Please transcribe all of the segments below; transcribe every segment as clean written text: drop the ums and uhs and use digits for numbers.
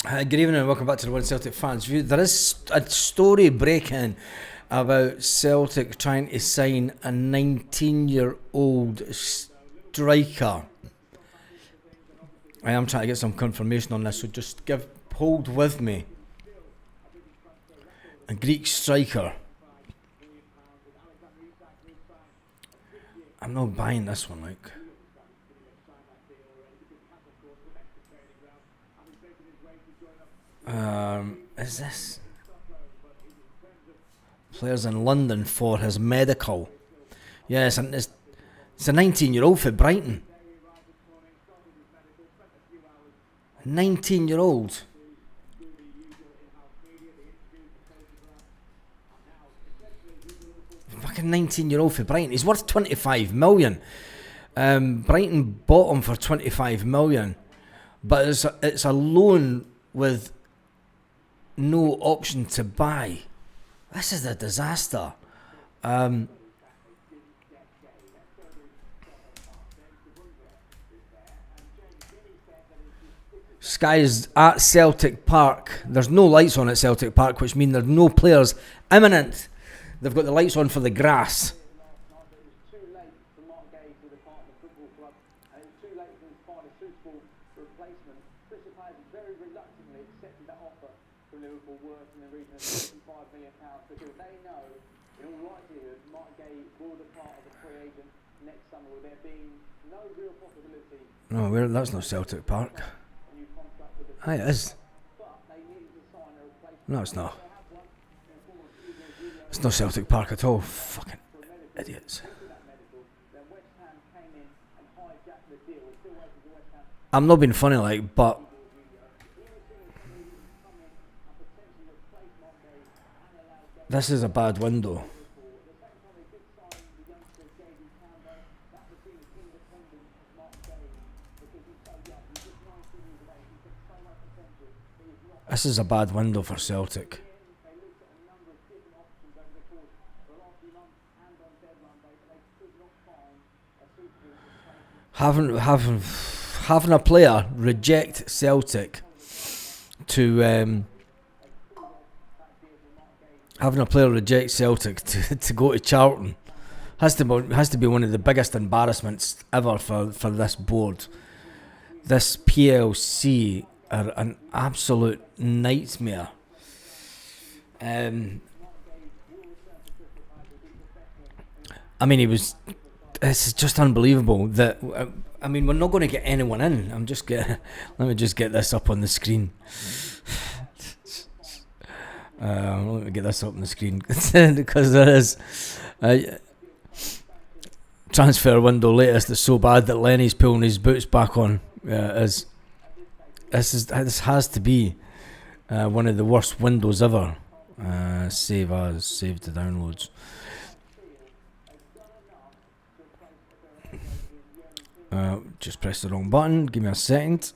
Good evening and welcome back to the One Celtic Fans View. There is a story breaking about Celtic trying to sign a 19-year-old striker. I am trying to get some confirmation on this, so just hold with me. A Greek striker. I'm not buying this one, like. Is this players in London for his medical? Yes, and it's a 19-year-old for Brighton. 19-year-old. Fucking 19-year-old for Brighton. He's worth 25 million. Brighton bought him for 25 million, but it's a loan with no option to buy. This is a disaster. Sky is at Celtic Park. There's no lights on at Celtic Park, which means there's no players imminent. They've got the lights on for the grass. No, that's not Celtic Park. Aye, it is. No, it's not. It's not Celtic Park at all. Fucking idiots. I'm not being funny, like, but this is a bad window. This is a bad window for Celtic. Having a player reject Celtic to to go to Charlton has to be one of the biggest embarrassments ever for this board. This PLC are an absolute nightmare. I mean, it's just unbelievable that. I mean, we're not going to get anyone in. Let me just get this up on the screen. Let me get this up on the screen because there is transfer window latest that's so bad that Lenny's pulling his boots back on. This has to be one of the worst windows ever. Save the downloads. Just press the wrong button. Give me a second.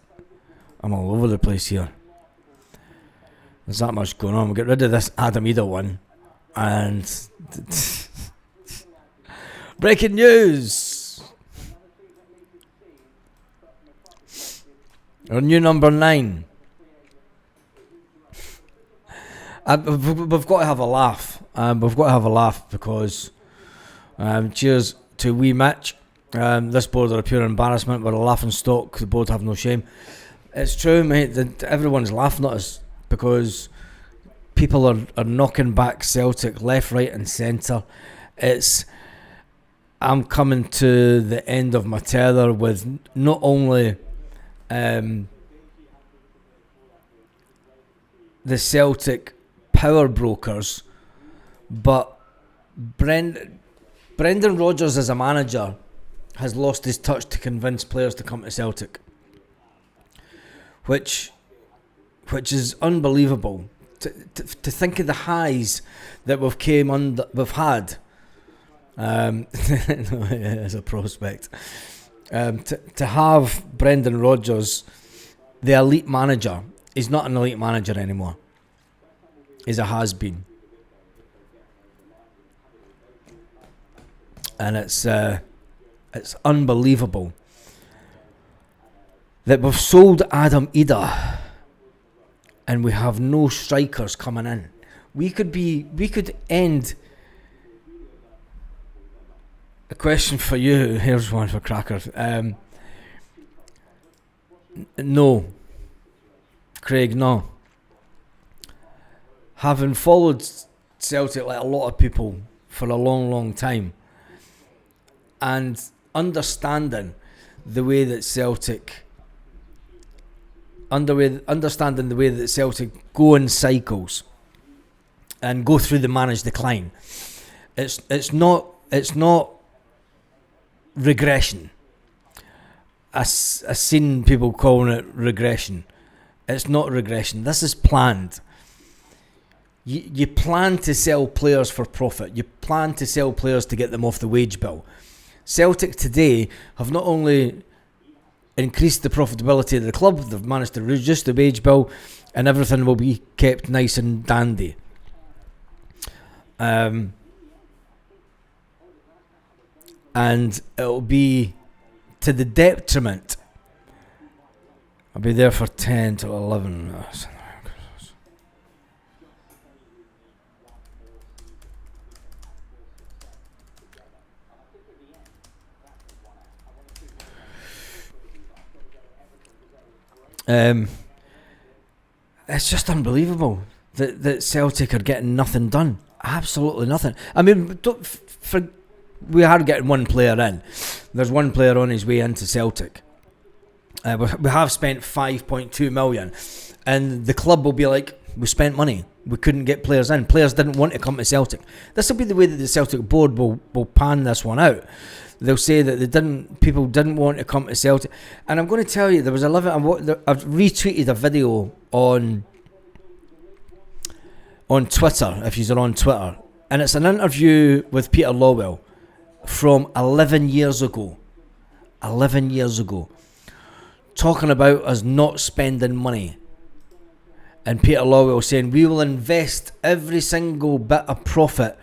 I'm all over the place here. There's that much going on. We'll get rid of this Adam Ida one. And breaking news. Our new number 9. We've got to have a laugh. Because cheers to Wee Mitch. This board are a pure embarrassment. We're a laughing stock. The board have no shame. It's true, mate. Everyone's laughing at us because people are knocking back Celtic left, right, and centre. I'm coming to the end of my tether with not only the Celtic power brokers, but Brendan Rodgers as a manager has lost his touch to convince players to come to Celtic, which is unbelievable. To think of the highs that we've had as a prospect. To have Brendan Rodgers, the elite manager, he's not an elite manager anymore. He's a has-been. And it's unbelievable that we've sold Adam Ida and we have no strikers coming in. We could end. A question for you. Here's one for Cracker. No, Craig, no. Having followed Celtic like a lot of people for a long, long time, and understanding the way that Celtic go in cycles and go through the managed decline. It's not regression. I've seen people calling it regression. It's not regression. This is planned. You plan to sell players for profit. You plan to sell players to get them off the wage bill. Celtic today have not only increased the profitability of the club, they've managed to reduce the wage bill, and everything will be kept nice and dandy. And it'll be to the detriment. I'll be there for 10 till 11. It's just unbelievable that Celtic are getting nothing done. Absolutely nothing. I mean, we are getting one player in. There's one player on his way into Celtic. We have spent 5.2 million, and the club will be like, we spent money. We couldn't get players in. Players didn't want to come to Celtic. This will be the way that the Celtic board will pan this one out. They'll say that people didn't want to come to Celtic. And I'm going to tell you, I've retweeted a video on Twitter, if you're on Twitter, and it's an interview with Peter Lawwell from 11 years ago. 11 years ago. Talking about us not spending money. And Peter Lawwell saying, we will invest every single bit of profit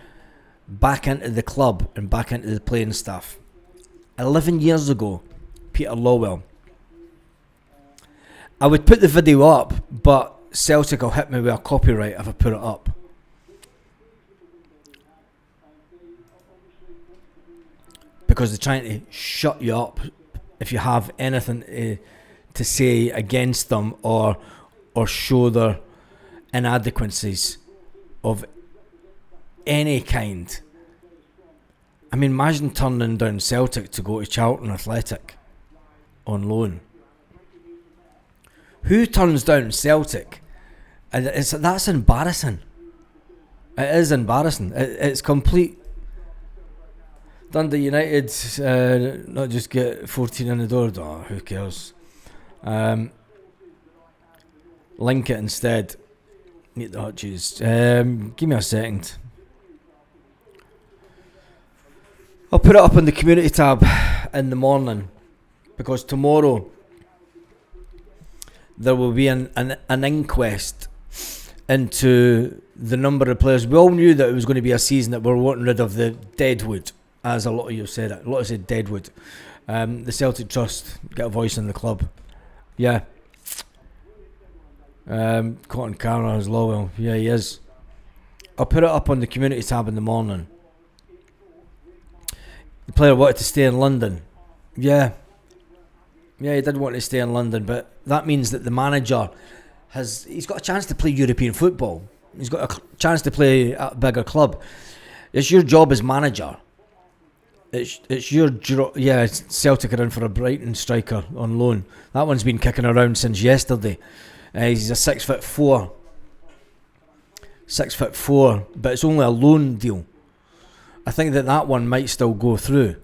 back into the club and back into the playing staff. 11 years ago, Peter Lawwell. I would put the video up, but Celtic will hit me with a copyright if I put it up. Because they're trying to shut you up if you have anything to say against them or show their inadequacies of any kind. I mean, imagine turning down Celtic to go to Charlton Athletic on loan. Who turns down Celtic? And that's embarrassing. It is embarrassing. It's complete. Dundee United not just get 14 in the door. Oh, who cares? Link it instead. Meet the Hutchies. Give me a second. I'll put it up in the community tab in the morning, because tomorrow there will be an inquest into the number of players. We all knew that it was going to be a season that we're wanting rid of the deadwood, as a lot of you said it. A lot of said deadwood. The Celtic Trust get a voice in the club. Yeah. Cotton Camera is Lowell. Yeah, he is. I'll put it up on the community tab in the morning. The player wanted to stay in London. Yeah, he did want to stay in London, but that means that the manager he's got a chance to play European football. He's got a chance to play at a bigger club. It's your job as manager. It's your job. Yeah, Celtic are in for a Brighton striker on loan. That one's been kicking around since yesterday. He's a 6'4", but it's only a loan deal. I think that one might still go through,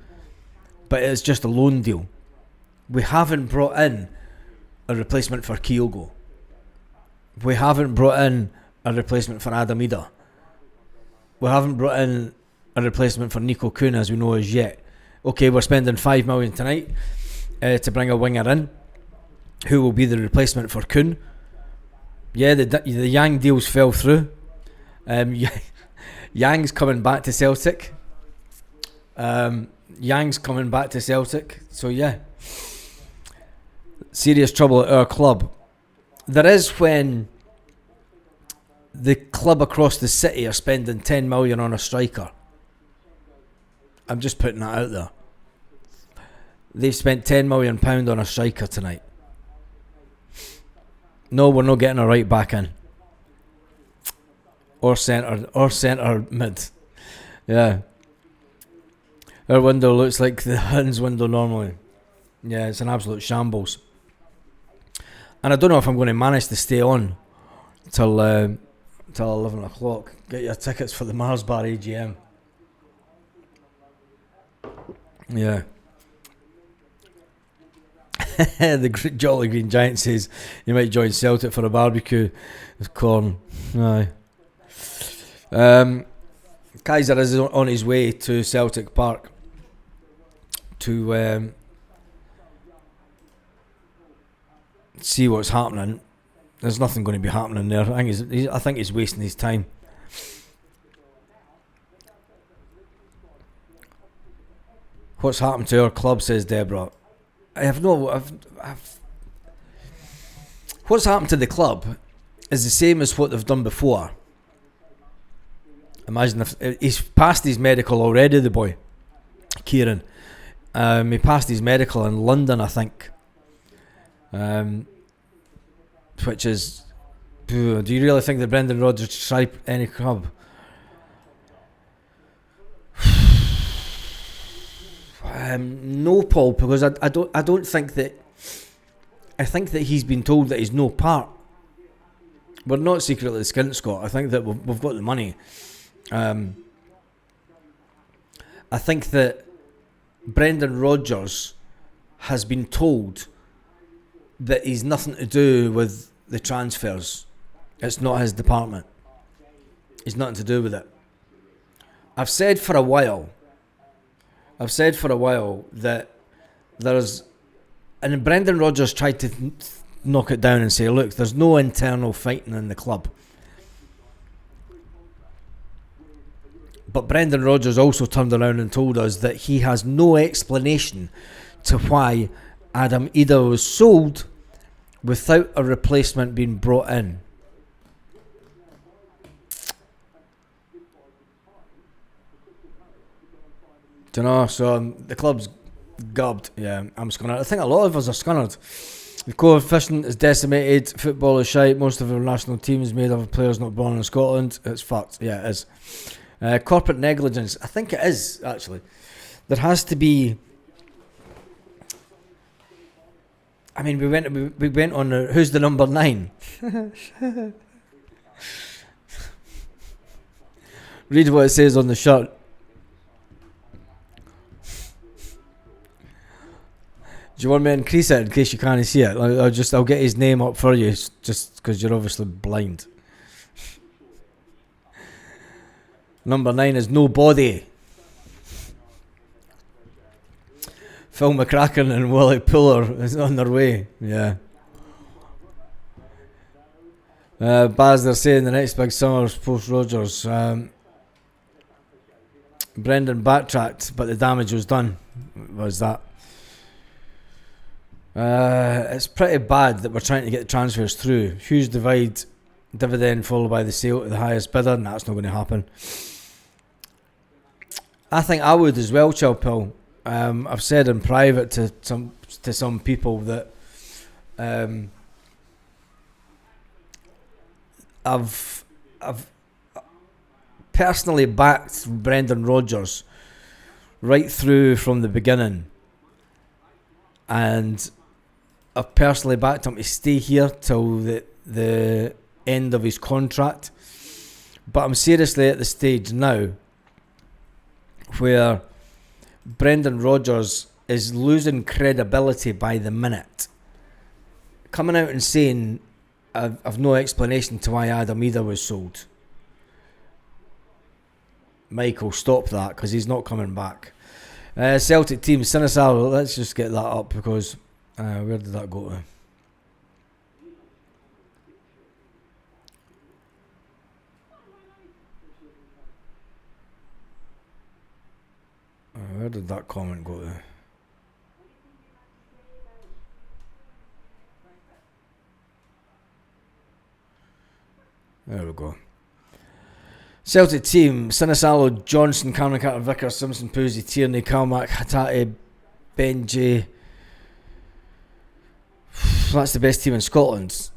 but it's just a loan deal. We haven't brought in a replacement for Kyogo. We haven't brought in a replacement for Adam Ida. We haven't brought in a replacement for Nico Kuhn, as we know as yet. Okay, we're spending 5 million tonight to bring a winger in. Who will be the replacement for Kuhn? Yeah, the Yang deals fell through. Yang's coming back to Celtic. So yeah, serious trouble at our club. There is when the club across the city are spending 10 million on a striker. I'm just putting that out there. They've spent £10 million on a striker tonight. No, we're not getting a right back in. Or centre mid. Yeah. Our window looks like the Huns window normally. Yeah, it's an absolute shambles. And I don't know if I'm going to manage to stay on till 11 o'clock. Get your tickets for the Mars Bar AGM. Yeah. The Jolly Green Giant says you might join Celtic for a barbecue with corn. Aye. Kaiser is on his way to Celtic Park to see what's happening. There's nothing going to be happening there. I think he's wasting his time. What's happened to our club, says Deborah. What's happened to the club is the same as what they've done before. Imagine if he's passed his medical already, the boy, Kieran. He passed his medical in London, I think. Which is, do you really think that Brendan Rodgers should try any club? No, Paul, because I don't think that. I think that he's been told that he's no part. We're not secretly skint, Scott. I think that we've got the money. I think that Brendan Rodgers has been told that he's nothing to do with the transfers. It's not his department. He's nothing to do with it. I've said for a while that there's, and Brendan Rodgers tried to knock it down and say, look, there's no internal fighting in the club. But Brendan Rodgers also turned around and told us that he has no explanation to why Adam Ida was sold without a replacement being brought in. Don't know, so the club's gubbed. Yeah, I'm scunnered. I think a lot of us are scunnered. The coefficient is decimated, football is shite, most of our national team is made up of players not born in Scotland. It's fucked. Yeah, it is. Corporate negligence. I think it is, actually. There has to be. I mean, we went on. Who's the number 9? Read what it says on the shirt. Do you want me to increase it in case you can't see it? I'll get his name up for you, just because you're obviously blind. Number 9 is Nobody. Phil McCracken and Willie Puller is on their way. Yeah. Baz, they're saying the next big summer's post Rodgers. Brendan backtracked, but the damage was done. Was that? It's pretty bad that we're trying to get the transfers through. Huge dividend followed by the sale to the highest bidder, and that's not going to happen. I think I would as well, Chilpill. I've said in private to some people that I've personally backed Brendan Rodgers right through from the beginning, and I've personally backed him to stay here till the end of his contract. But I'm seriously at the stage now where Brendan Rodgers is losing credibility by the minute. Coming out and saying I've no explanation to why Adam Ida was sold. Michael, stop that, because he's not coming back. Celtic team, Sinisal, let's just get that up, because where did that go to? Where did that comment go to? There we go. Celtic team: Sinisalo, Johnson, Cameron Carter, Vickers, Simpson, Pusey, Tierney, Calmack, Hatate, Benji. That's the best team in Scotland.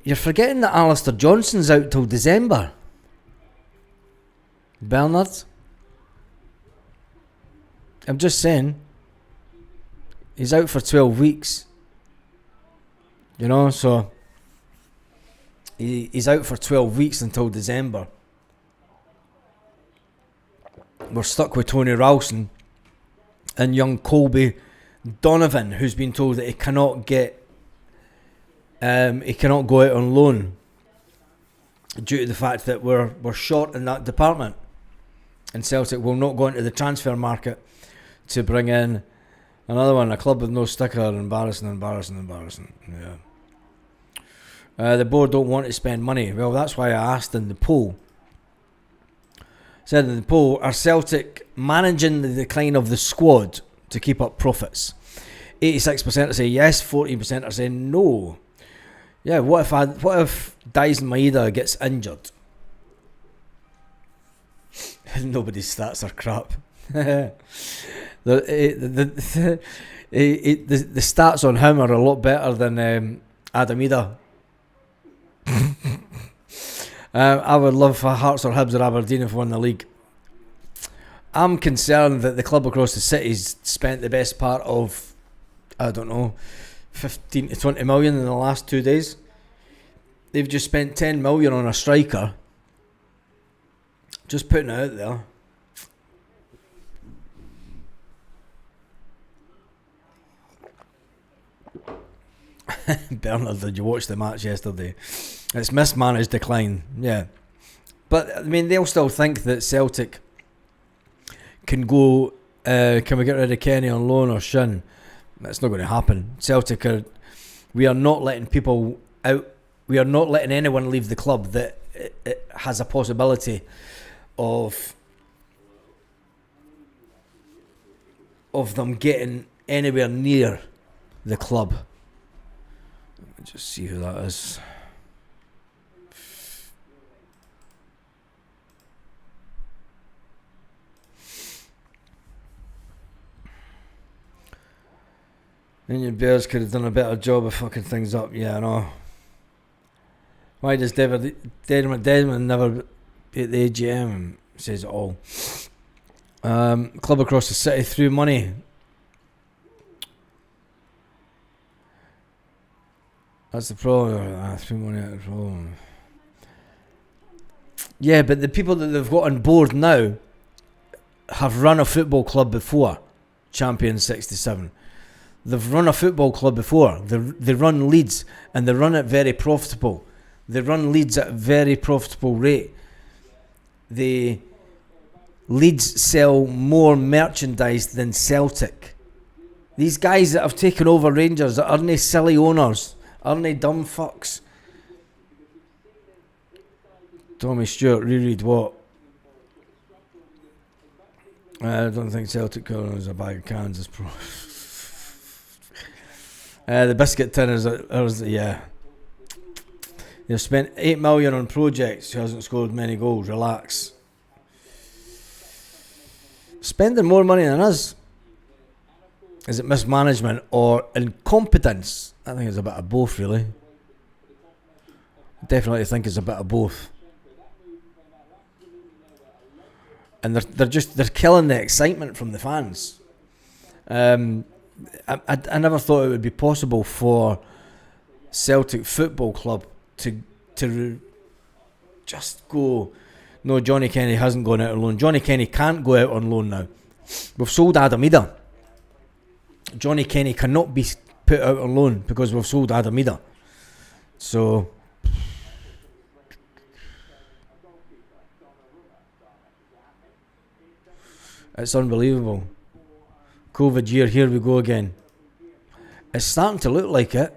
You're forgetting that Alistair Johnson's out till December. Bernard. I'm just saying. He's out for 12 weeks. You know, so he's out for 12 weeks until December. We're stuck with Tony Ralston and young Colby Donovan, who's been told that he cannot go out on loan due to the fact that we're short in that department, and Celtic will not go into the transfer market to bring in another one. A club with no sticker. Embarrassing. Yeah. The board don't want to spend money. Well, that's why I asked in the poll. Said in the poll, are Celtic managing the decline of the squad to keep up profits? 86% are saying yes, 14% are saying no. Yeah, what if Dyson Maeda gets injured? Nobody's stats are crap. The stats on him are a lot better than Adam Ida. I would love for Hearts or Hibs or Aberdeen if won the league. I'm concerned that the club across the city's spent the best part of, I don't know, 15 to 20 million in the last 2 days. They've just spent 10 million on a striker. Just putting it out there. Bernard, did you watch the match yesterday? It's mismanaged decline, yeah. But I mean, they'll still think that Celtic can go. Can we get rid of Kenny on loan or Shin? That's not going to happen. Celtic are. We are not letting people out. We are not letting anyone leave the club that it has a possibility of them getting anywhere near the club. Let me just see who that is. Indian Bears could have done a better job of fucking things up. Yeah, I know. Why does Desmond never be at the AGM? Says it all. Club across the city threw money. That's the problem. Threw money at the problem. Yeah, but the people that they've got on board now have run a football club before. Champion 67. They've run a football club before. They run Leeds and they run it very profitable. They run Leeds at a very profitable rate. The Leeds sell more merchandise than Celtic. These guys that have taken over Rangers aren't they silly owners? Aren't they dumb fucks? Tommy Stewart, reread what? I don't think Celtic Corner is a bag of cans. Is the biscuit tin is yeah. They've spent 8 million on projects who hasn't scored many goals. Relax. Spending more money than us. Is it mismanagement or incompetence? I think it's a bit of both, really. I definitely think it's a bit of both. And they're killing the excitement from the fans. I never thought it would be possible for Celtic Football Club to just go, no, Johnny Kenny hasn't gone out on loan. Johnny Kenny can't go out on loan now. We've sold Adam Ida. Johnny Kenny cannot be put out on loan because we've sold Adam Ida. So it's unbelievable. COVID year, here we go again. It's starting to look like it.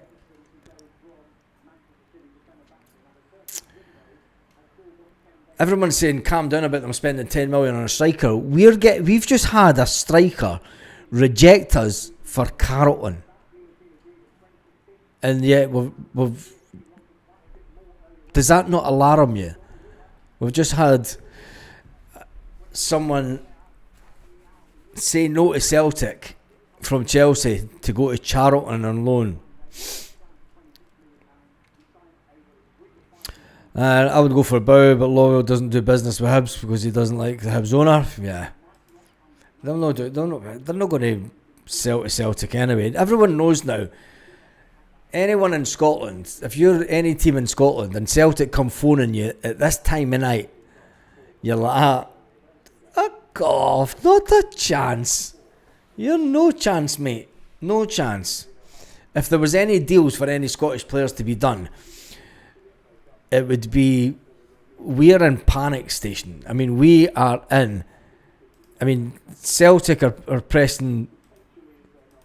Everyone's saying calm down about them spending 10 million on a striker. We've just had a striker reject us for Carlton, and yet we've Does that not alarm you? We've just had someone say no to Celtic from Chelsea to go to Charlton on loan. I would go for Bow, but Lowell doesn't do business with Hibs because he doesn't like the Hibs owner. Yeah, they're not going to sell to Celtic anyway. Everyone knows now. Anyone in Scotland, if you're any team in Scotland and Celtic come phoning you at this time of night, you're like, off, not a chance. You're no chance, mate. No chance. If there was any deals for any Scottish players to be done, it would be, we're in panic station. I mean, we are in. I mean, Celtic are pressing.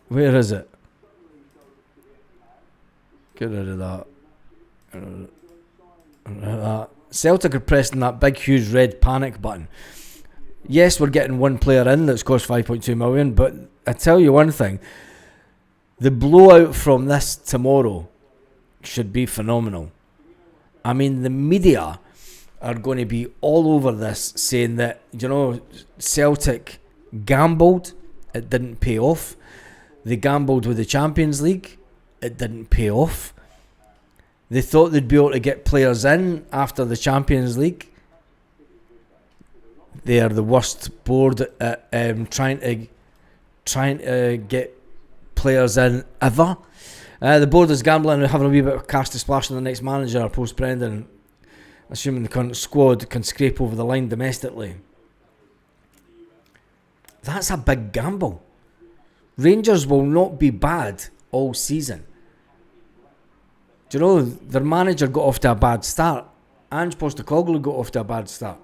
Where is it? Get rid of that. Celtic are pressing that big, huge red panic button. Yes, we're getting one player in that's cost 5.2 million, but I tell you one thing, the blowout from this tomorrow should be phenomenal. I mean, the media are going to be all over this, saying that, Celtic gambled, it didn't pay off. They gambled with the Champions League, it didn't pay off. They thought they'd be able to get players in after the Champions League. They are the worst board at trying to get players in ever. The board is gambling and having a wee bit of cash to splash on the next manager post Brendan, assuming the current squad can scrape over the line domestically. That's a big gamble. Rangers will not be bad all season. Do you know, their manager got off to a bad start. Ange Postecoglou got off to a bad start.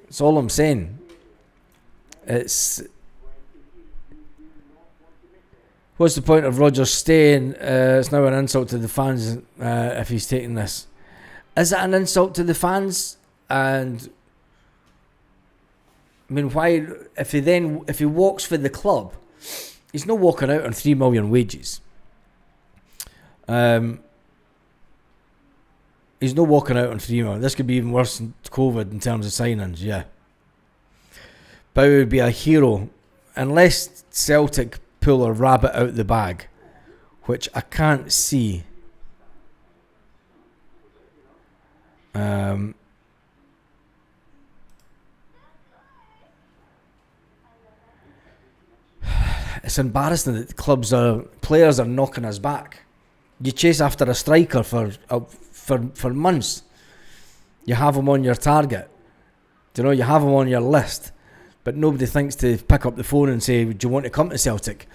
That's all I'm saying. What's the point of Rodgers staying? It's now an insult to the fans if he's taking this. Is it an insult to the fans? And I mean, why? If he walks for the club, he's not walking out on 3 million wages. He's not walking out on 3 million. This could be even worse than COVID in terms of signings. Yeah, Bow would be a hero unless Celtic pull a rabbit out the bag, which I can't see. It's embarrassing that players are knocking us back. You chase after a striker for months. You have him on your target. You have him on your list. But nobody thinks to pick up the phone and say, do you want to come to Celtic?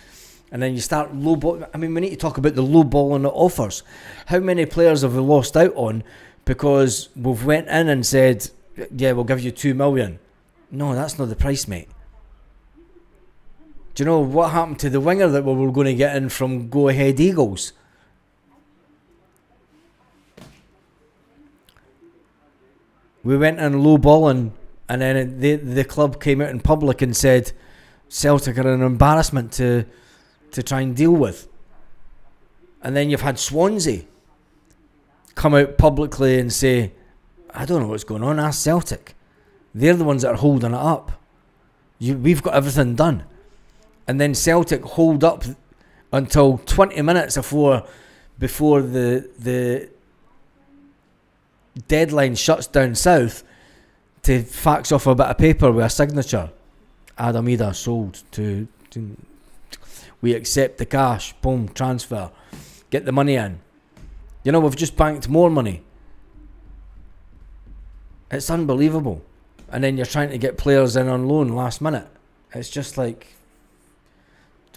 And then you start lowballing. I mean, we need to talk about the lowballing offers. How many players have we lost out on because we've went in and said, yeah, we'll give you 2 million. No, that's not the price, mate. Do you know what happened to the winger that we were going to get in from Go Ahead Eagles? We went in lowballing, and then the club came out in public and said Celtic are an embarrassment to try and deal with. And then you've had Swansea come out publicly and say, I don't know what's going on, ask Celtic. They're the ones that are holding it up. We've got everything done. And then Celtic hold up until 20 minutes before the deadline shuts down south to fax off a bit of paper with a signature. Adam Ida sold to we accept the cash, boom, transfer, get the money in. We've just banked more money. It's unbelievable. And then you're trying to get players in on loan last minute. It's just like,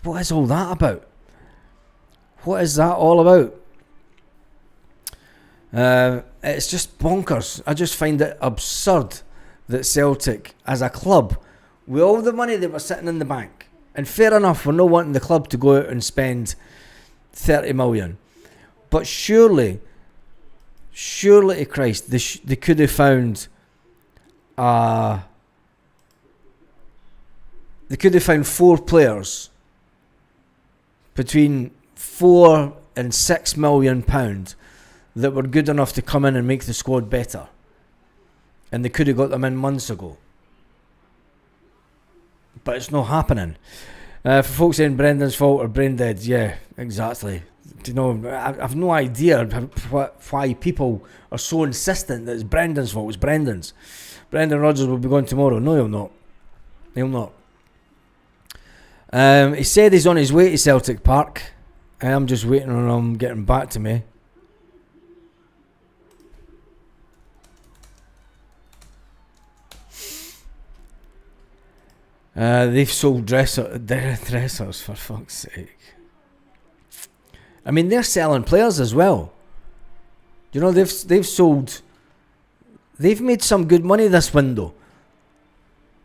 what is all that about? What is that all about? It's just bonkers. I just find it absurd that Celtic, as a club, with all the money that was sitting in the bank, and fair enough, we're not wanting the club to go out and spend 30 million. But surely to Christ, they could have found they could have found 4 players between £4 and £6 million that were good enough to come in and make the squad better. And they could have got them in months ago. But it's not happening. For folks saying Brendan's fault or brain dead, yeah, exactly. Do you know, I've no idea why people are so insistent that it's Brendan's fault. It's Brendan's. Brendan Rodgers will be gone tomorrow. No, he'll not. He'll not. He said he's on his way to Celtic Park. I'm just waiting on him getting back to me. They've sold dressers, for fuck's sake. I mean, they're selling players as well. You know, they've sold. They've made some good money this window.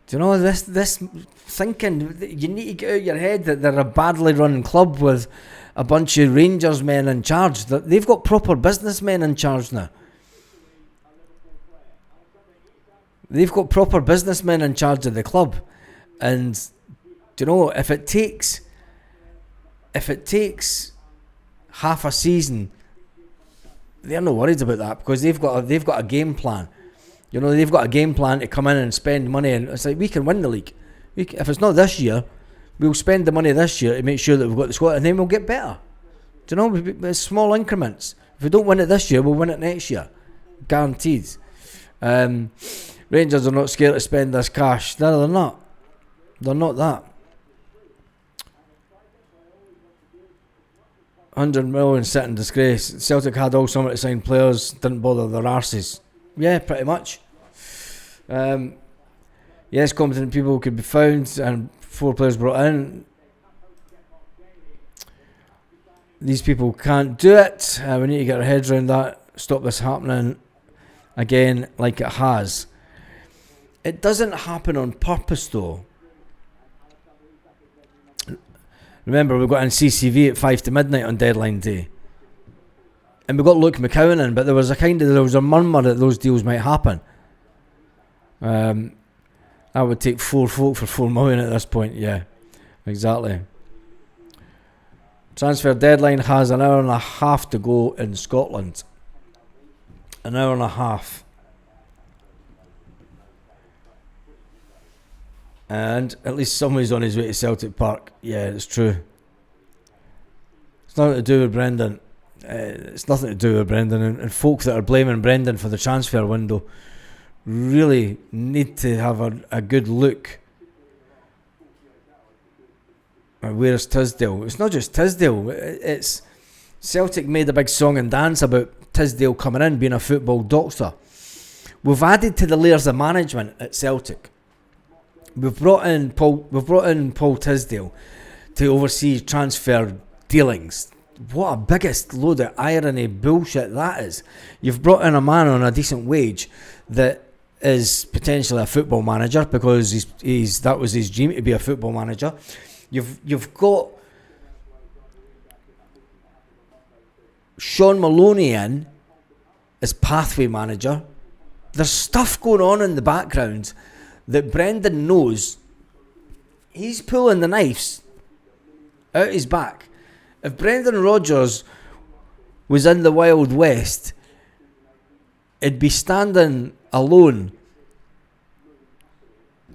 Do you know, this thinking, you need to get out your head that they're a badly run club with a bunch of Rangers men in charge. They've got proper businessmen in charge now. They've got proper businessmen in charge of the club. And, do you know, if it takes half a season, they're not worried about that, because they've got a game plan. You know, they've got a game plan to come in and spend money, and it's like, we can win the league. If it's not this year, we'll spend the money this year to make sure that we've got the squad, and then we'll get better. Do you know, it's small increments. If we don't win it this year, we'll win it next year. Guaranteed. Rangers are not scared to spend this cash. No, they're not. They're not that. 100 million sit in disgrace. Celtic had all summer to sign players, didn't bother their arses. Yeah, pretty much. Yes, competent people could be found and 4 players brought in. These people can't do it. We need to get our heads around that. Stop this happening again like it has. It doesn't happen on purpose though. Remember, we got in CCV at 5 to midnight on deadline day. And we got Luke McCowan in, but there was a murmur that those deals might happen. I would take 4 folk for 4 million at this point, yeah. Exactly. Transfer deadline has an hour and a half to go in Scotland. An hour and a half. And at least somebody's on his way to Celtic Park. Yeah, it's true. It's nothing to do with Brendan. It's nothing to do with Brendan. And folk that are blaming Brendan for the transfer window really need to have a good look at where's Tisdale. It's not just Tisdale. It's Celtic made a big song and dance about Tisdale coming in, being a football doctor. We've added to the layers of management at Celtic. We've brought in Paul Tisdale to oversee transfer dealings. What a biggest load of irony bullshit that is. You've brought in a man on a decent wage that is potentially a football manager, because that was his dream, to be a football manager. You've got Sean Maloney in as pathway manager. There's stuff going on in the background that Brendan knows. He's pulling the knives out his back. If Brendan Rodgers was in the Wild West, it'd be standing alone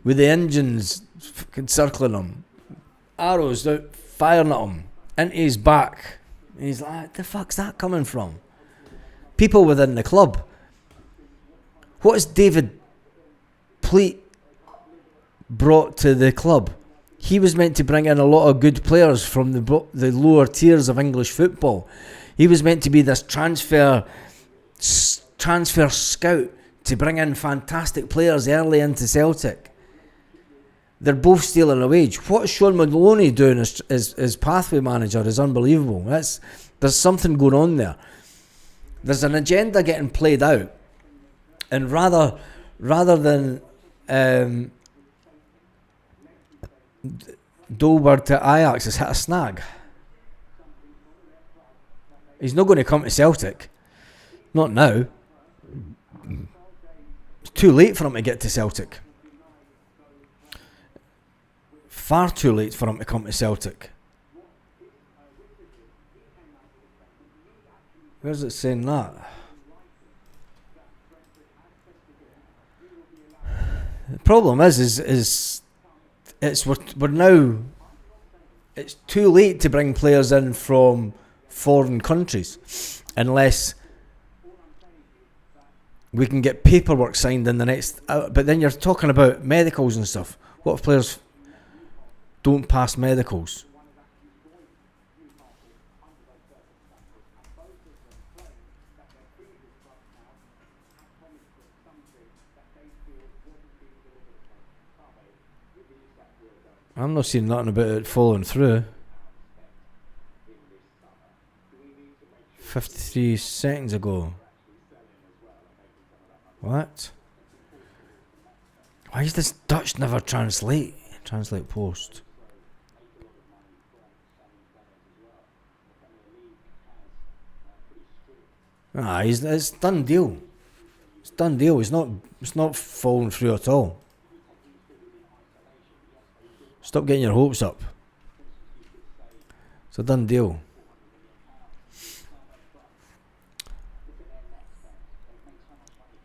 with the engines circling him, arrows out firing at him into his back. And he's like, the fuck's that coming from? People within the club. What has David Pleat brought to the club? He was meant to bring in a lot of good players from the lower tiers of English football. He was meant to be this transfer scout to bring in fantastic players early into Celtic. They're both stealing a wage. What Sean Maloney doing as pathway manager is unbelievable. There's something going on there. There's an agenda getting played out, and rather than Dolberg to Ajax has hit a snag. He's not going to come to Celtic. Not now. It's too late for him to get to Celtic. Far too late for him to come to Celtic. Where's it saying that? The problem is it's we're now. It's too late to bring players in from foreign countries, unless we can get paperwork signed in the next. But then you're talking about medicals and stuff. What if players don't pass medicals? I'm not seeing nothing about it falling through. 53 seconds ago. What? Why is this Dutch never translate? Translate post. It's done deal. It's done deal. It's not falling through at all. Stop getting your hopes up. It's a done deal.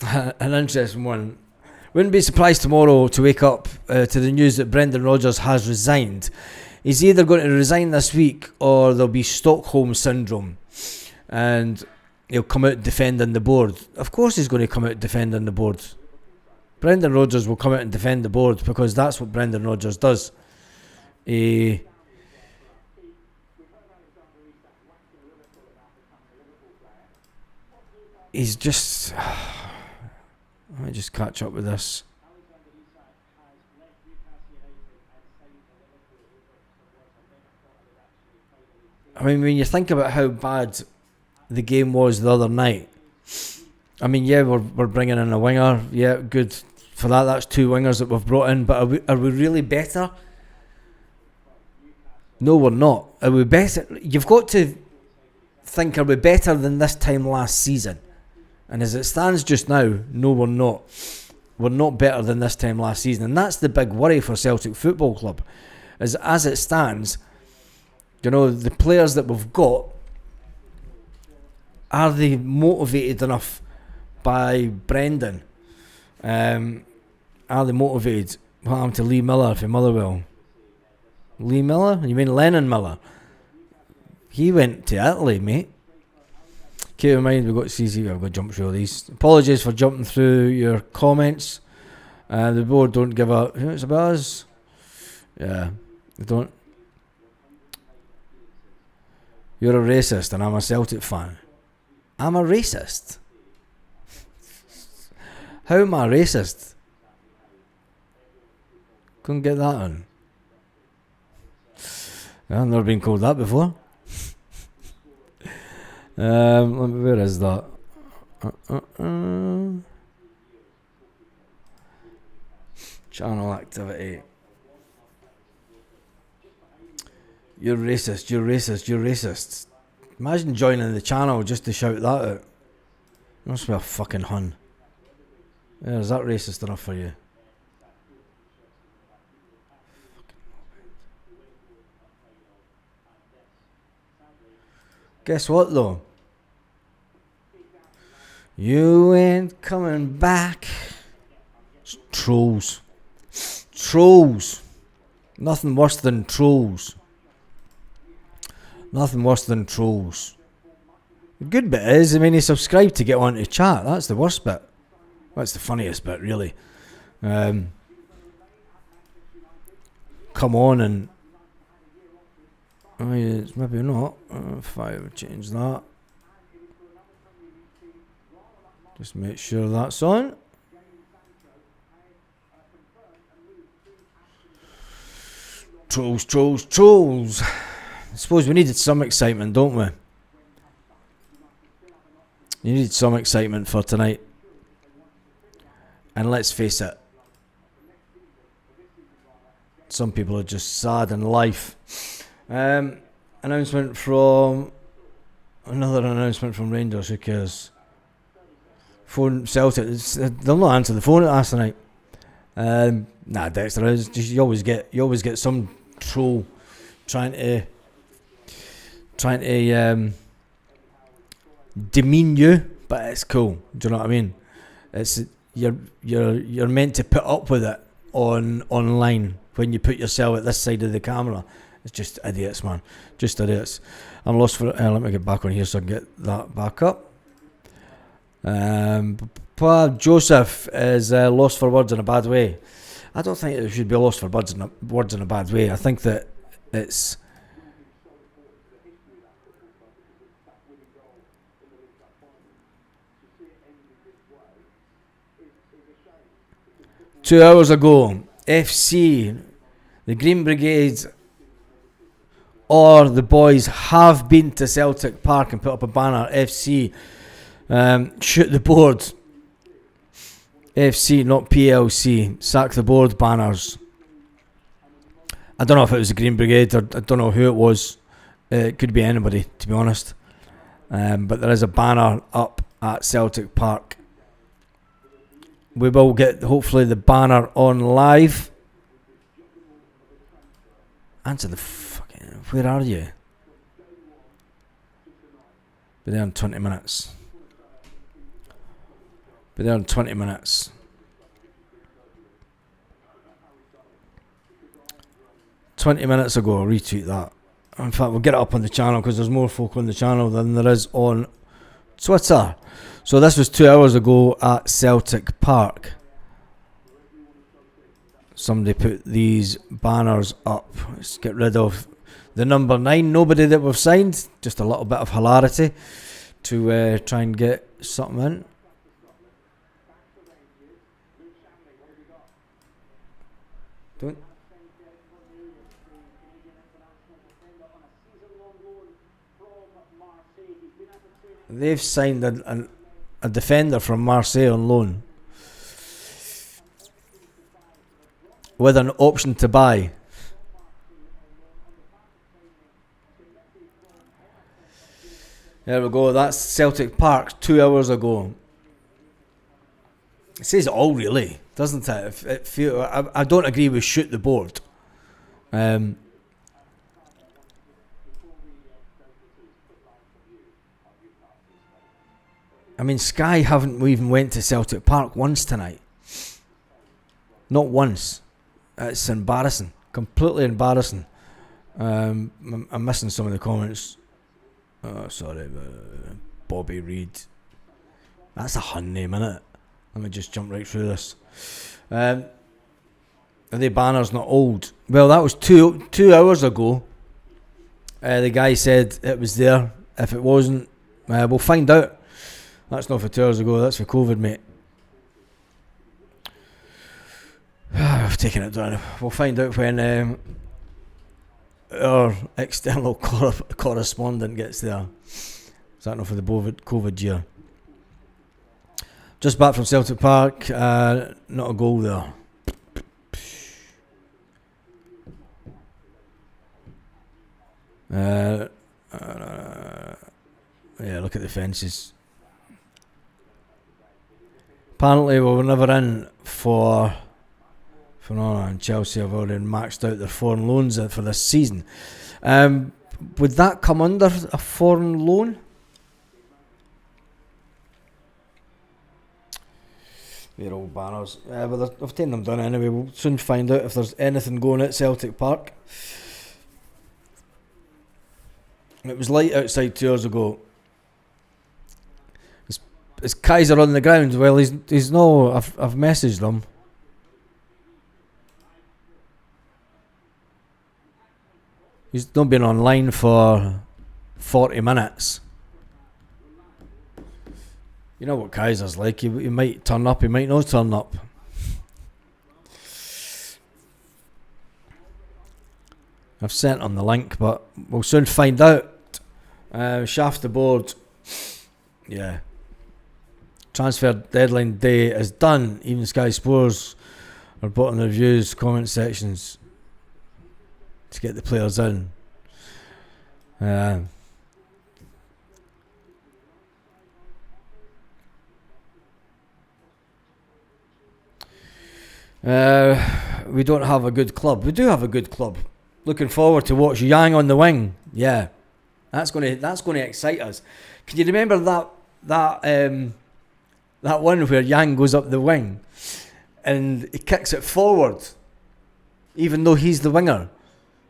An interesting one. Wouldn't be surprised tomorrow to wake up to the news that Brendan Rodgers has resigned. He's either going to resign this week or there'll be Stockholm Syndrome. And he'll come out defending the board. Of course he's going to come out defending the board. Brendan Rodgers will come out and defend the board because that's what Brendan Rodgers does. He's just... Let me just catch up with this. I mean, when you think about how bad the game was the other night, I mean, yeah, we're bringing in a winger. Yeah, good for that. That's 2 wingers that we've brought in. But are we really better? No, we're not. Are we better? You've got to think, are we better than this time last season? And as it stands just now, no, we're not. We're not better than this time last season. And that's the big worry for Celtic Football Club. As it stands, you know, the players that we've got, are they motivated enough by Brendan? Are they motivated? What happened to Lee Miller from Motherwell? Lee Miller? You mean Lennon Miller? He went to Italy, mate. Keep in mind, we've got CC, I've got to jump through all these. Apologies for jumping through your comments. The board don't give a... You know it's about us? Yeah, they don't. You're a racist and I'm a Celtic fan. I'm a racist? How am I racist? Couldn't get that on. I've never been called that before. Where is that? Channel activity. You're racist, you're racist, you're racist. Imagine joining the channel just to shout that out. You must be a fucking hun. Yeah, is that racist enough for you? Guess what though? You ain't coming back. It's trolls. Trolls. Nothing worse than trolls. Nothing worse than trolls. The good bit is, I mean, you subscribe to get onto chat. That's the worst bit. That's the funniest bit, really. Come on and... Oh, yeah, it's maybe not. If I would change that. Just make sure that's on. Trolls, trolls, trolls. I suppose we needed some excitement, don't we? You needed some excitement for tonight. And let's face it, some people are just sad in life. Announcement from... Another announcement from Rangers, who cares? Phone Celtic, they'll not answer the phone at us tonight. Nah, Dexter, it's just, you always get some troll trying to demean you, but it's cool. Do you know what I mean? It's you're meant to put up with it online when you put yourself at this side of the camera. It's just idiots, man. Just idiots. I'm lost for. Let me get back on here so I can get that back up. Joseph is lost for words in a bad way. I don't think it should be lost for words in a bad way. I think that it's 2 hours ago, FC, the Green Brigade, or the boys have been to Celtic Park and put up a banner. FC, shoot the board. FC, not PLC, sack the board banners. I don't know if it was the Green Brigade, or I don't know who it was. It could be anybody, to be honest. But there is a banner up at Celtic Park. We will get, hopefully, the banner on live. Answer the fucking... Where are you? Be there in 20 minutes. Be there in 20 minutes. 20 minutes ago, I'll retweet that. In fact, we'll get it up on the channel because there's more folk on the channel than there is on Twitter. So this was 2 hours ago at Celtic Park. Somebody put these banners up. Let's get rid of the number 9. Nobody that we've signed. Just a little bit of hilarity to try and get something in. Don't. They've signed a defender from Marseille on loan with an option to buy. There we go. That's Celtic Park 2 hours ago. It says it all, really, doesn't it? I don't agree with shoot the board. I mean, Sky haven't even went to Celtic Park once tonight. Not once. It's embarrassing. Completely embarrassing. I'm missing some of the comments. Oh, sorry. Bobby Reed. That's a Hun name, isn't it? Let me just jump right through this. Are the banners not old? Well, that was two hours ago. The guy said it was there. If it wasn't, we'll find out. That's not for 2 hours ago, that's for COVID, mate. I've taken it down. We'll find out when our external correspondent gets there. Is that not for the COVID year? Just back from Celtic Park, not a goal there. Yeah, look at the fences. Apparently we were never in for and Chelsea have already maxed out their foreign loans for this season. Would that come under a foreign loan? They're old banners. But I've taken them down anyway. We'll soon find out if there's anything going at Celtic Park. It was light outside 2 hours ago. Is Kaiser on the ground? Well, he's no. I've messaged him. He's not been online for 40 minutes. You know what Kaiser's like. He might turn up. He might not turn up. I've sent him the link, but we'll soon find out. Shaft the board. Yeah. Transfer deadline day is done. Even Sky Sports are putting their views, comment sections to get the players in. We don't have a good club. We do have a good club. Looking forward to watch Yang on the wing. Yeah. That's going to excite us. Can you remember that one where Yang goes up the wing and he kicks it forward, even though he's the winger,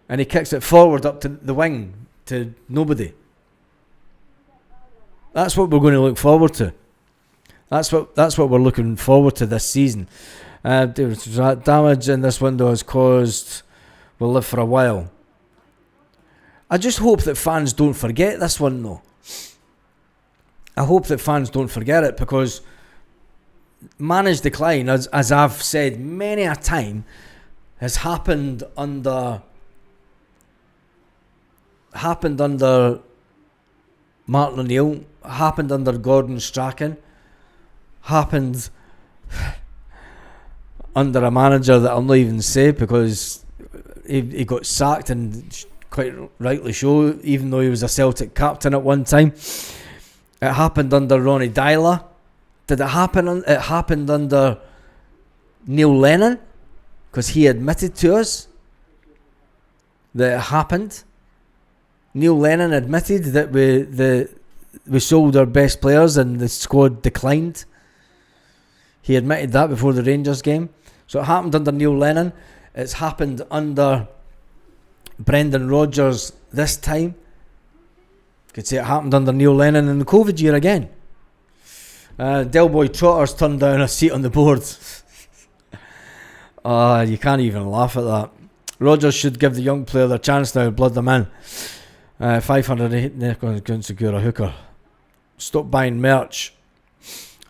and he kicks it forward up to the wing to nobody? That's what we're going to look forward to. That's what we're looking forward to this season. Damage in this window has caused will live for a while. I just hope that fans don't forget this one, though. I hope that fans don't forget it, because managed decline, as I've said many a time, has happened under Martin O'Neill, happened under Gordon Strachan, happened under a manager that I'll not even say, because he got sacked, and quite rightly so, even though he was a Celtic captain at one time. It happened under Ronnie Dyler. Did it happen? It happened under Neil Lennon, because he admitted to us that it happened. Neil Lennon admitted that we sold our best players and the squad declined. He admitted that before the Rangers game. So it happened under Neil Lennon. It's happened under Brendan Rodgers this time. You could say it happened under Neil Lennon in the COVID year again. Del Boy Trotter's turned down a seat on the board. You can't even laugh at that. Rodgers should give the young player their chance now, blood them in. 508, they're going to secure a hooker. Stop buying merch.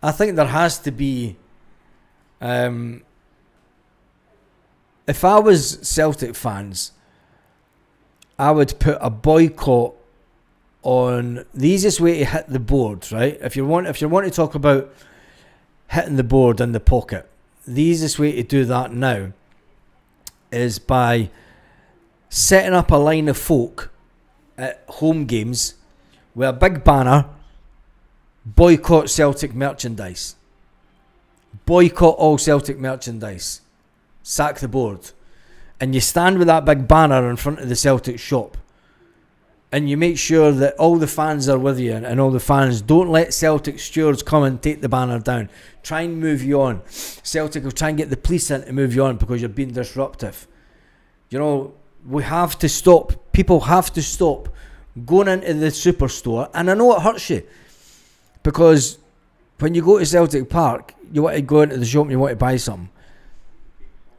I think there has to be... if I was Celtic fans, I would put a boycott on the easiest way to hit the board, right? If you want to talk about hitting the board in the pocket, the easiest way to do that now is by setting up a line of folk at home games with a big banner: boycott Celtic merchandise. Boycott all Celtic merchandise. Sack the board. And you stand with that big banner in front of the Celtic shop, and you make sure that all the fans are with you, and all the fans don't let Celtic stewards come and take the banner down. Try and move you on. Celtic will try and get the police in to move you on because you're being disruptive. You know, we have to stop. People have to stop going into the superstore. And I know it hurts you, because when you go to Celtic Park, you want to go into the shop and you want to buy something.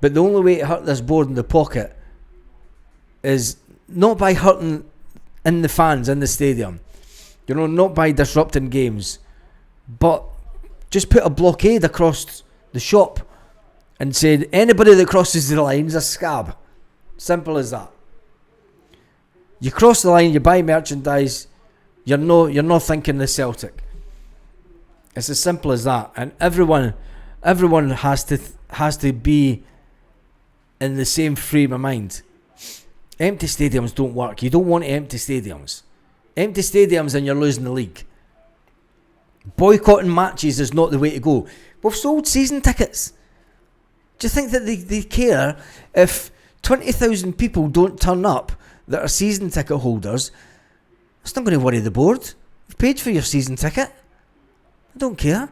But the only way to hurt this board in the pocket is not by hurting in the fans in the stadium, you know, not by disrupting games, but just put a blockade across the shop and say anybody that crosses the line is a scab. Simple as that. You cross the line, you buy merchandise, you're not thinking the Celtic. It's as simple as that. And everyone has to be in the same frame of mind. Empty stadiums don't work. You don't want empty stadiums. Empty stadiums and you're losing the league. Boycotting matches is not the way to go. We've sold season tickets. Do you think that they care if 20,000 people don't turn up that are season ticket holders? It's not going to worry the board. You've paid for your season ticket. I don't care.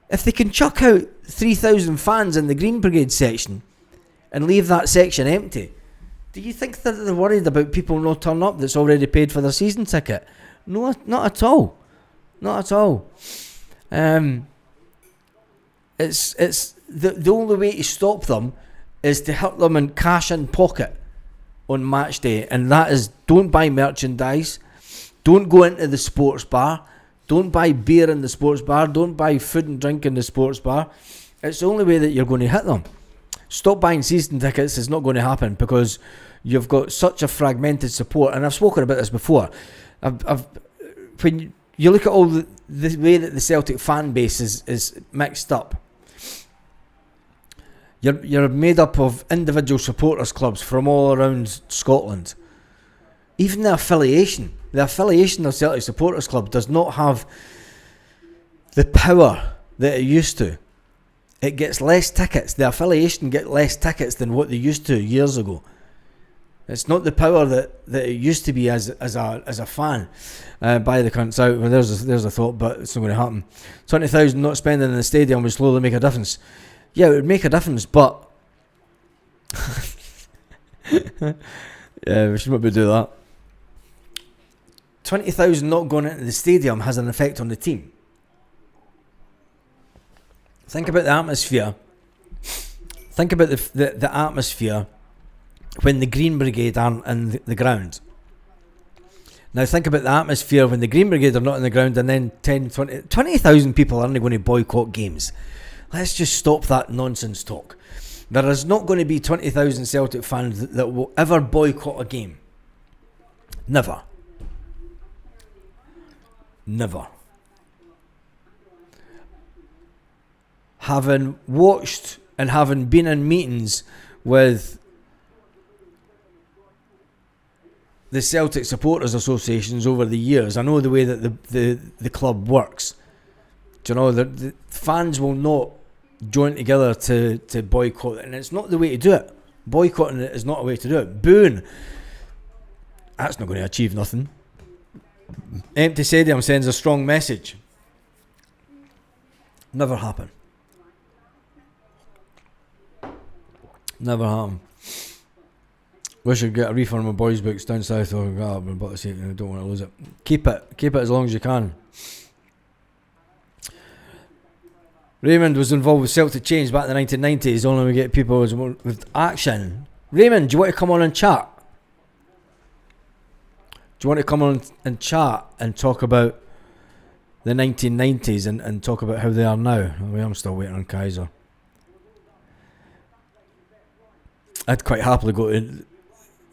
If they can chuck out 3,000 fans in the Green Brigade section and leave that section empty, do you think that they're worried about people not turning up that's already paid for their season ticket? No, not at all. Not at all. It's the only way to stop them is to hurt them in cash in pocket on match day, and that is, don't buy merchandise, don't go into the sports bar, don't buy beer in the sports bar, don't buy food and drink in the sports bar. It's the only way that you're going to hit them. Stop buying season tickets is not going to happen, because you've got such a fragmented support, and I've spoken about this before. When you look at all the way that the Celtic fan base is mixed up, you're made up of individual supporters clubs from all around Scotland. Even the affiliation of Celtic Supporters Club does not have the power that it used to. It gets less tickets. The affiliation get less tickets than what they used to years ago. It's not the power that it used to be as a fan. Buy the cunts out. Well, there's a thought, but it's not going to happen. 20,000 not spending in the stadium would slowly make a difference. Yeah, it would make a difference, but yeah, we should maybe do that. 20,000 not going into the stadium has an effect on the team. Think about the atmosphere. Think about the atmosphere when the Green Brigade aren't in the ground. Now think about the atmosphere when the Green Brigade are not in the ground, and then 20,000 people aren't going to boycott games. Let's just stop that nonsense talk. There is not going to be 20,000 Celtic fans that will ever boycott a game. Never. Never. Having watched and having been in meetings with the Celtic Supporters Associations over the years, I know the way that the club works. Do you know, the fans will not join together to boycott it, and it's not the way to do it. Boycotting it is not a way to do it. Booing, that's not going to achieve nothing. Empty stadium sends a strong message. Never happen. Never happen. Wish I'd get a refund on my boys' books down south, or but I don't want to lose it. Keep it as long as you can. Raymond was involved with Celtic Change back in the 1990s. Only we get people with action. Raymond, do you want to come on and chat? Do you want to come on and chat and talk about the 1990s and talk about how they are now? I'm still waiting on Kaiser. I'd quite happily go to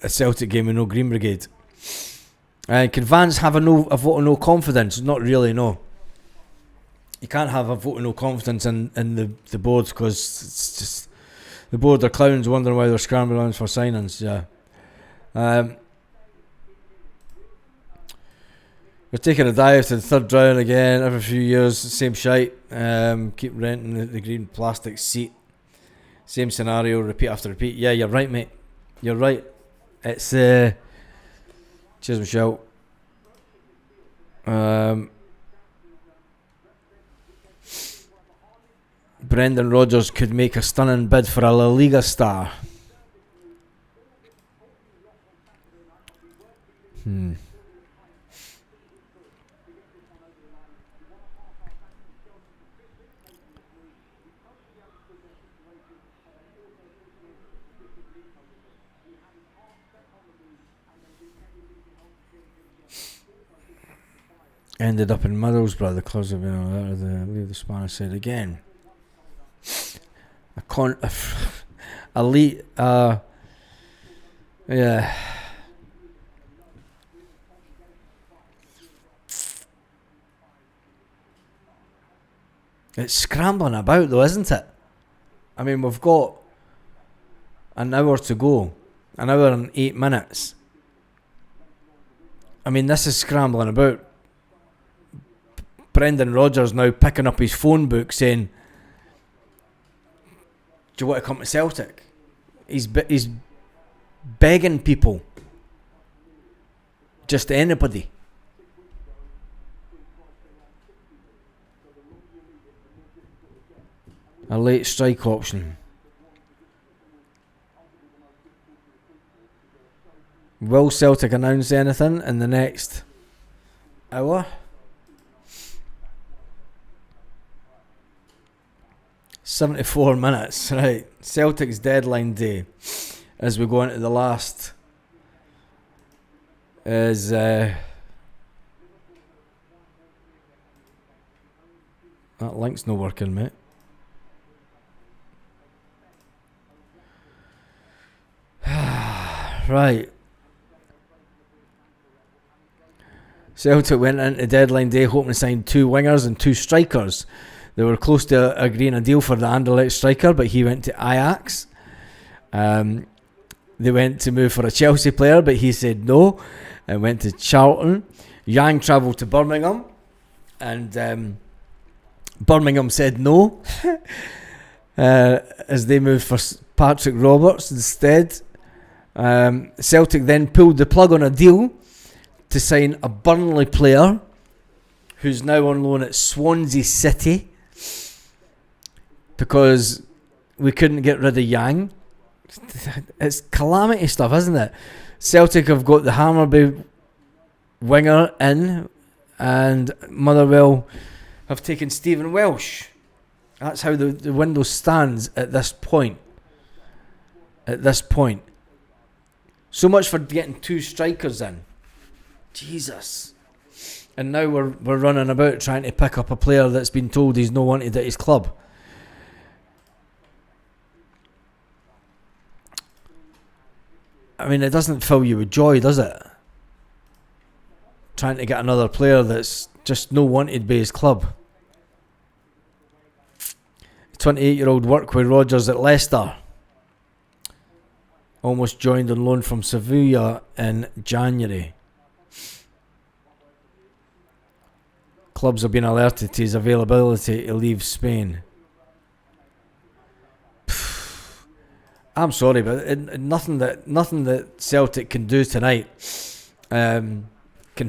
a Celtic game with no Green Brigade. Can Vance have a vote of no confidence? Not really, no. You can't have a vote of no confidence in the board, because it's just the board are clowns wondering why they're scrambling around for signings. Yeah. We're taking a dive to the third round again every few years. Same shite. Keep renting the green plastic seat. Same scenario, repeat after repeat. Yeah, you're right, mate. You're right. It's cheers, Michelle. Brendan Rodgers could make a stunning bid for a La Liga star. Ended up in Middlesbrough. The clubs have been on the leave the Spanish side again. Elite. Yeah. It's scrambling about though, isn't it? I mean, we've got an hour to go. An hour and 8 minutes. I mean, this is scrambling about. Brendan Rodgers now picking up his phone book saying, do you want to come to Celtic? He's begging people. Just anybody. A late strike option. Will Celtic announce anything in the next hour? 74 minutes, right. Celtic's deadline day as we go into the last is that link's not working, mate. Right. Celtic went into deadline day hoping to sign 2 wingers and 2 strikers. They were close to agreeing a deal for the Anderlecht striker, but he went to Ajax. They went to move for a Chelsea player, but he said no and went to Charlton. Yang travelled to Birmingham, and Birmingham said no as they moved for Patrick Roberts instead. Celtic then pulled the plug on a deal to sign a Burnley player who's now on loan at Swansea City because we couldn't get rid of Yang. It's calamity stuff, isn't it? Celtic have got the Hammarby winger in, and Motherwell have taken Stephen Welsh. That's how the window stands at this point. So much for getting 2 strikers in. Jesus. And now we're running about trying to pick up a player that's been told he's no wanted at his club. I mean, it doesn't fill you with joy, does it? Trying to get another player that's just no wanted by his club. 28-year-old worked with Rodgers at Leicester. Almost joined on loan from Sevilla in January. Clubs have been alerted to his availability to leave Spain. I'm sorry, but nothing that Celtic can do tonight can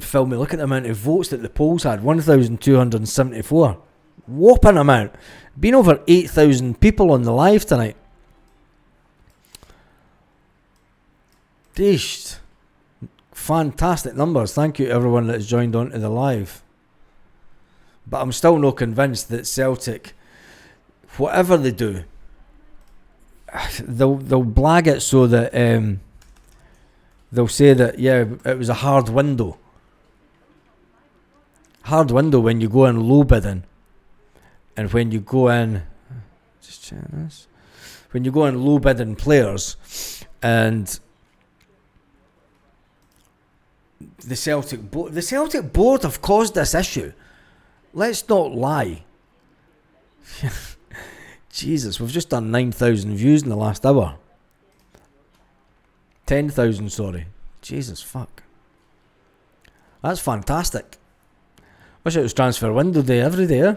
fill me. Look at the amount of votes that the polls had. 1,274. Whopping amount. Been over 8,000 people on the live tonight. Deesht. Fantastic numbers. Thank you to everyone that's joined on to the live. But I'm still not convinced that Celtic, whatever they do, they'll blag it so that they'll say that, yeah, it was a hard window. Hard window when you go in low bidding. And when you go in, just check this. When you go in low bidding players, and the Celtic board have caused this issue. Let's not lie. Jesus, we've just done 9,000 views in the last hour. 10,000, sorry. Jesus, fuck. That's fantastic. Wish it was transfer window day every day, eh?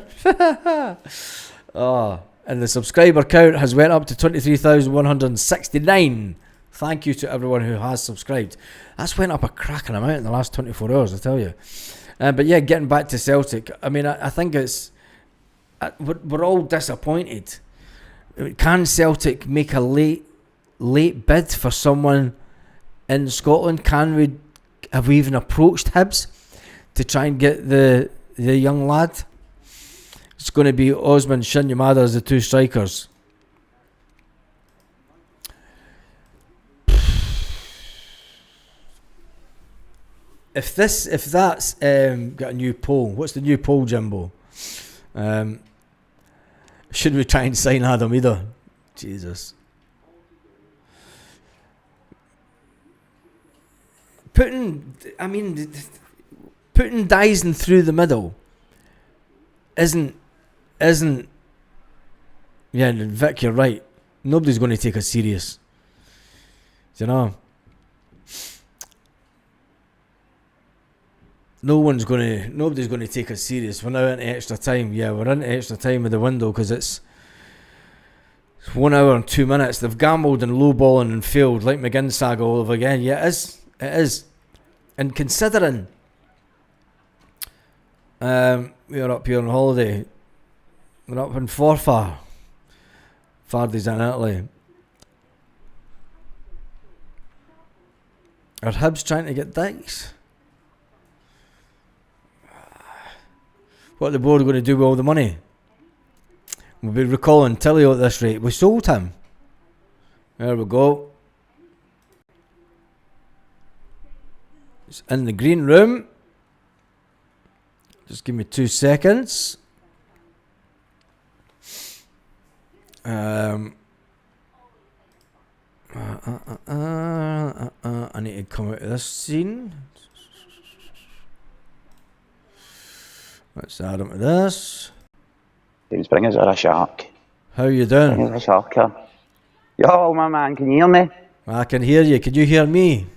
Oh, and the subscriber count has went up to 23,169. Thank you to everyone who has subscribed. That's went up a cracking amount in the last 24 hours, I tell you. But yeah, getting back to Celtic, I mean, I think it's... we're all disappointed. Can Celtic make a late bid for someone in Scotland? Have we even approached Hibs to try and get the young lad? It's going to be Osman Shinyamada as the 2 strikers. If that's got a new poll, what's the new poll, Jimbo? Should we try and sign Adam either? Jesus. Putting Dyson through the middle isn't. Yeah, Vic, you're right. Nobody's going to take us serious. You know. Nobody's going to take us serious. We're now into extra time. Yeah, we're into extra time with the window because it's 1 hour and 2 minutes. They've gambled and lowballing and failed like McGinn saga all over again. Yeah, it is. It is. And considering we are up here on holiday, we're up in Forfar. Vardy's in Italy. Are Hibs trying to get Dykes? What are the board going to do with all the money? We'll be recalling Tilly at this rate. We sold him. There we go. It's in the green room. Just give me 2 seconds. I need to come out of this scene. Let's add him to this. James Bringers are a shark. How you doing? Bringers a shark. Yo, my man, can you hear me? I can hear you. Can you hear me?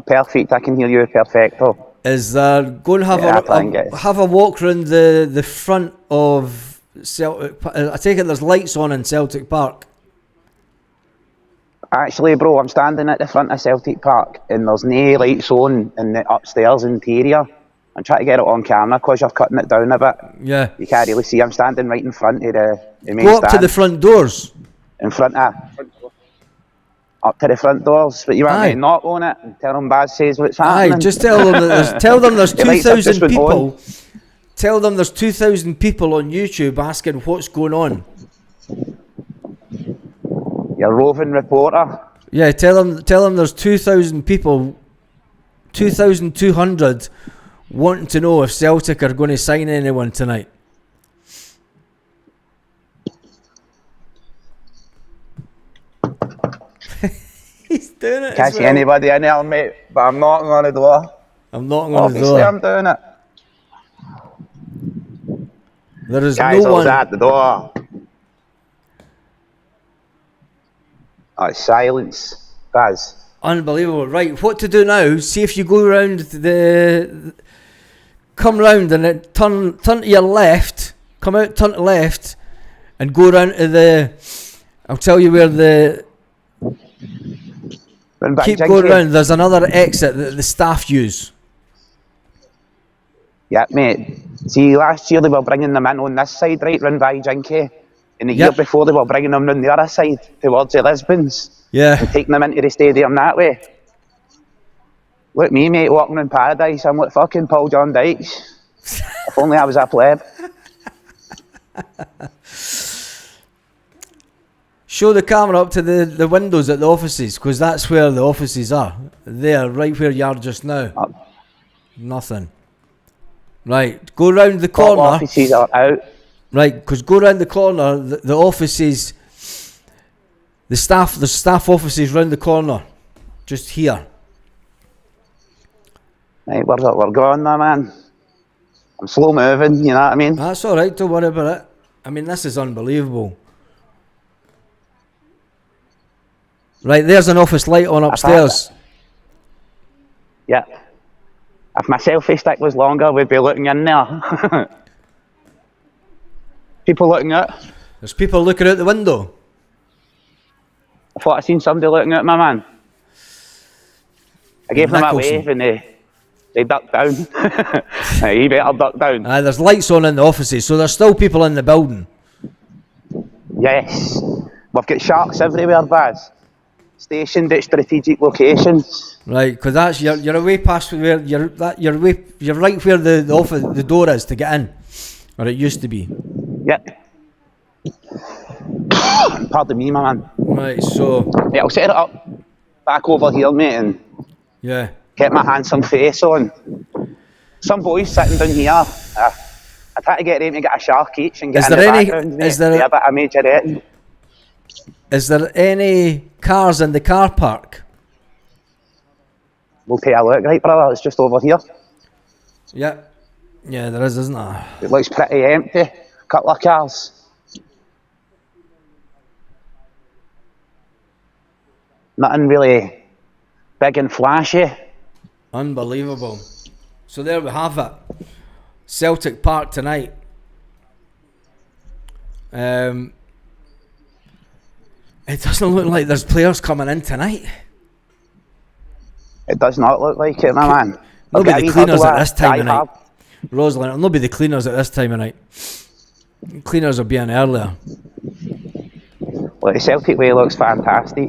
Perfect, I can hear you perfecto. Is there go and have a walk around the front of Celtic? I take it there's lights on in Celtic Park. Actually, bro, I'm standing at the front of Celtic Park and there's no lights on in the upstairs interior. I'm trying to get it on camera because you're cutting it down a bit. Yeah. You can't really see. I'm standing right in front of the main Go up stand. to the front doors. In front of... Up to the front doors. But you want me to knock on it and tell them Baz says what's happening? Aye, just tell them that there's Your lights have just 2,000 went people. on. Tell them there's 2,000 people on YouTube asking what's going on. You're a roving reporter. Yeah, tell them there's 2,000 people, 2,200 wanting to know if Celtic are going to sign anyone tonight. He's doing it. Can't see anybody in there, mate, but I'm knocking on the door. I'm knocking on Obviously, the door. I'm doing it. There is Guys, no one at the door. Oh, it's silence. Baz. Unbelievable. Right, what to do now? See if you go around come round and then turn to your left. Come out, turn to left, and go round to the. I'll tell you where the. Keep going round. There's another exit that the staff use. Yeah, mate. See, last year they were bringing them in on this side, right, round by Jinky. And the year before they were bringing them round the other side, towards the Lisbons. Yeah. And taking them into the stadium that way. Look at me, mate, walking in paradise. I'm like fucking Paul John Dykes. If only I was a pleb. Show the camera up to the windows at the offices, because that's where the offices are. There, right where you are just now. Nothing. Right, go round the corner. All offices are out. Right, because go round the corner, the offices, the staff offices round the corner. Just here. Right, we're going, my man. I'm slow moving, you know what I mean? That's alright, don't worry about it. I mean, this is unbelievable. Right, there's an office light on upstairs. Yeah. If my selfie stick was longer, we'd be looking in there. People looking out. There's people looking out the window. I thought I seen somebody looking out, my man. I gave them a wave and they ducked down. You better duck down. There's lights on in the offices, so there's still people in the building. Yes. We've got sharks everywhere, Baz. Stationed at strategic locations. Right, because that's you're away past where you're right where the office, the door is to get in, or it used to be. Yep. Pardon me, my man. Right, so yeah, I'll set it up back over here, mate, and get my handsome face on. Some boys sitting down here. I'd had to get them to get a shark each and get in the background, mate. Is there a bit of Managerial? Is there any cars in the car park? We'll take a look, right, brother? It's just over here. Yeah. Yeah, there is, isn't there? It looks pretty empty. Couple of cars. Nothing really big and flashy. Unbelievable. So there we have it. Celtic Park tonight. It doesn't look like there's players coming in tonight. It does not look like it, my man. There'll be the cleaners at this time of night. Rosalind, there'll not be the cleaners at this time of night. Cleaners will be in earlier. Well, the Celtic way looks fantastic.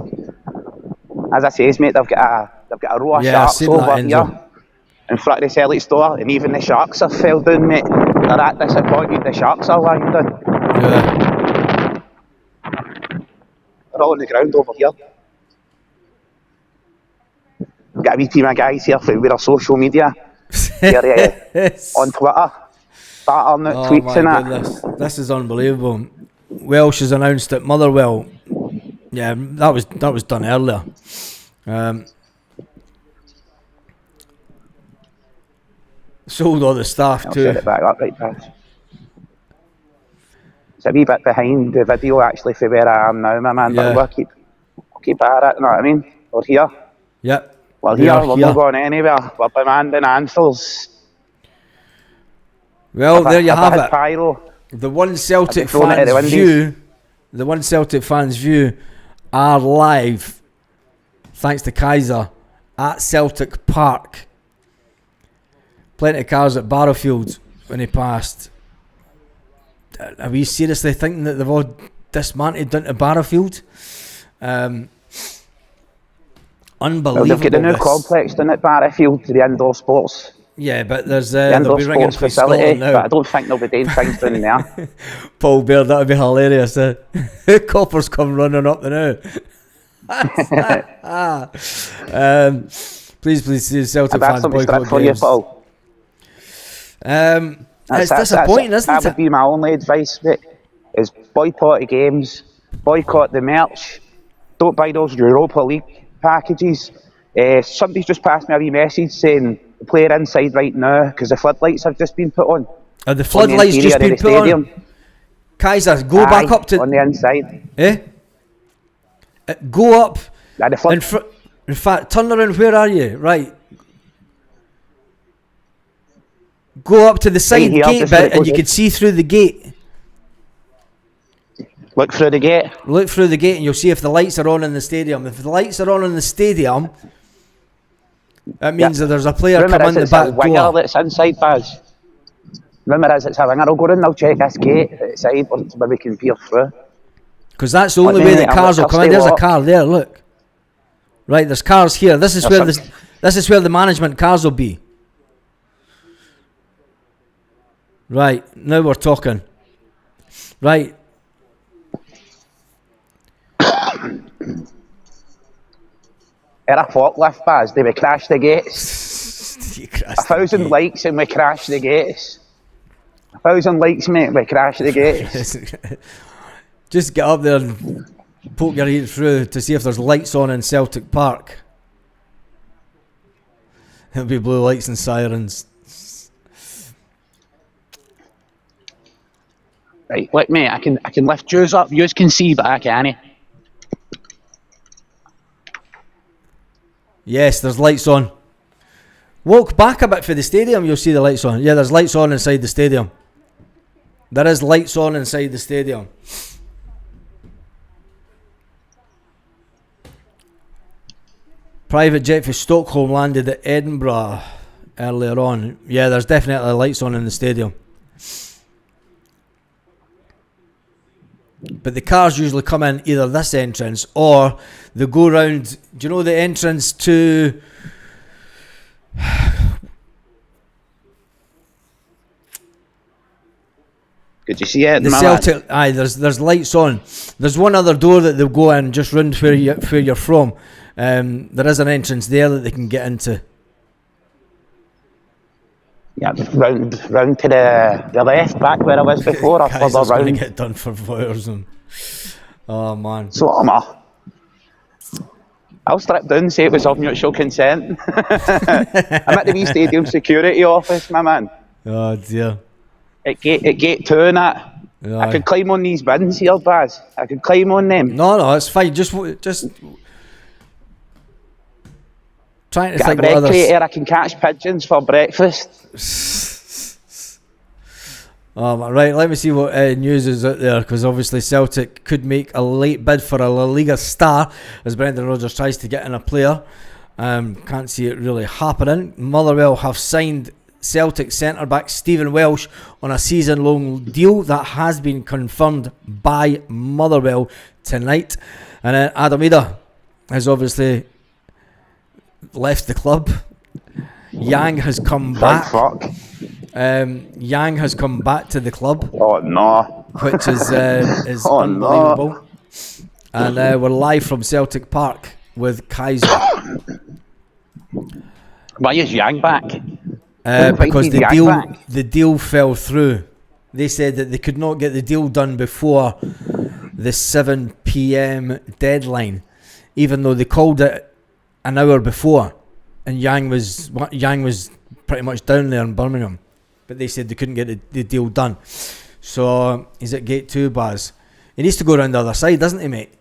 As I say, mate, they've got a row of sharks over here in front of the Celtic store, and even the sharks have fell down, mate. They're that disappointed the sharks are lying down. Yeah. They're all on the ground over here. We've got a wee team of guys here with our social media. They're on Twitter. Starting out tweets and that. This is unbelievable. Welsh has announced at Motherwell. Yeah, that was done earlier. Sold all the staff too. I'll set it back up right past. It's a wee bit behind the video actually for where I am now, my man. But we'll keep at it, you know what I mean? We're here. Yep. We're here, we're not going anywhere. We're demanding answers. Well, there you have it. Pyro. The one Celtic fans view, are live thanks to Kaiser, at Celtic Park. Plenty of cars at Barrowfield when he passed. Are we seriously thinking that they've all dismantled down to Barrowfield? Unbelievable. Well, they've got a new complex down at Barrowfield to the indoor sports. Yeah, but there's the indoor they'll be ringing sports facility, now. but I don't think they'll be doing things down there. Paul Baird, that would be hilarious. Coppers come running up the now. Please see Celtic fans boycott for games. You, Paul. It's disappointing, isn't it? That would be my only advice, mate, is boycott the games, boycott the merch, don't buy those Europa League packages. Somebody's just passed me a wee message saying the player inside right now because the floodlights have just been put on. The floodlights just been put on? Kaiser, go back up to... on the inside. Go up. In fact, turn around, where are you? Right. Go up to the side gate bit and you can see through the gate. Look through the gate. Look through the gate and you'll see if the lights are on in the stadium. If the lights are on in the stadium, that means that there's a player coming in the back door. Winger that's inside, Baz. Rumour is it's a winger. I'll go in and I'll check this gate outside where we can peer through. Because that's the only way that cars will come in. There's a car there, look. Right, there's cars here. This is where the management cars will be. Right, now we're talking. Right. At a forklift, Baz, they would crash the gates. 1,000 likes and we crash the gates. 1,000 likes, mate, we crash the gates. Just get up there and poke your head through to see if there's lights on in Celtic Park. There'll be blue lights and sirens. Right, look, mate, I can lift yours up. Yours can see, but I can't. Yes, there's lights on. Walk back a bit for the stadium, you'll see the lights on. Yeah, there's lights on inside the stadium. There is lights on inside the stadium. Private jet for Stockholm landed at Edinburgh earlier on. Yeah, there's definitely lights on in the stadium. But the cars usually come in either this entrance or they go round. Do you know the entrance to... Could you see it? The Celtic... Aye, there's lights on. There's one other door that they'll go in just round where you're from. There is an entrance there that they can get into. Yeah, round to the left, back where I was before, or further round. Going to get done for hours. Oh man. So I'll strip down and say it was of mutual consent. I'm at the wee stadium security office, my man. Oh dear. At gate 2 and that. Yeah. I could climb on these bins here, Baz. I could climb on them. No, it's fine. Just trying to get think a bread crate here. I can catch pigeons for breakfast. Right, let me see what news is out there, because obviously Celtic could make a late bid for a La Liga star as Brendan Rodgers tries to get in a player. Can't see it really happening. Motherwell have signed Celtic centre-back Stephen Welsh on a season-long deal. That has been confirmed by Motherwell tonight. And then Adamida has obviously left the club. Yang has come back. Yang has come back to the club. Oh no! Which is unbelievable. No. And we're live from Celtic Park with Kaiser. Why is Yang back? Because the deal fell through. They said that they could not get the deal done before the 7 p.m. deadline, even though they called it an hour before, and Yang was pretty much down there in Birmingham, but they said they couldn't get the deal done. So he's at gate 2, Baz. He needs to go around the other side, doesn't he, mate?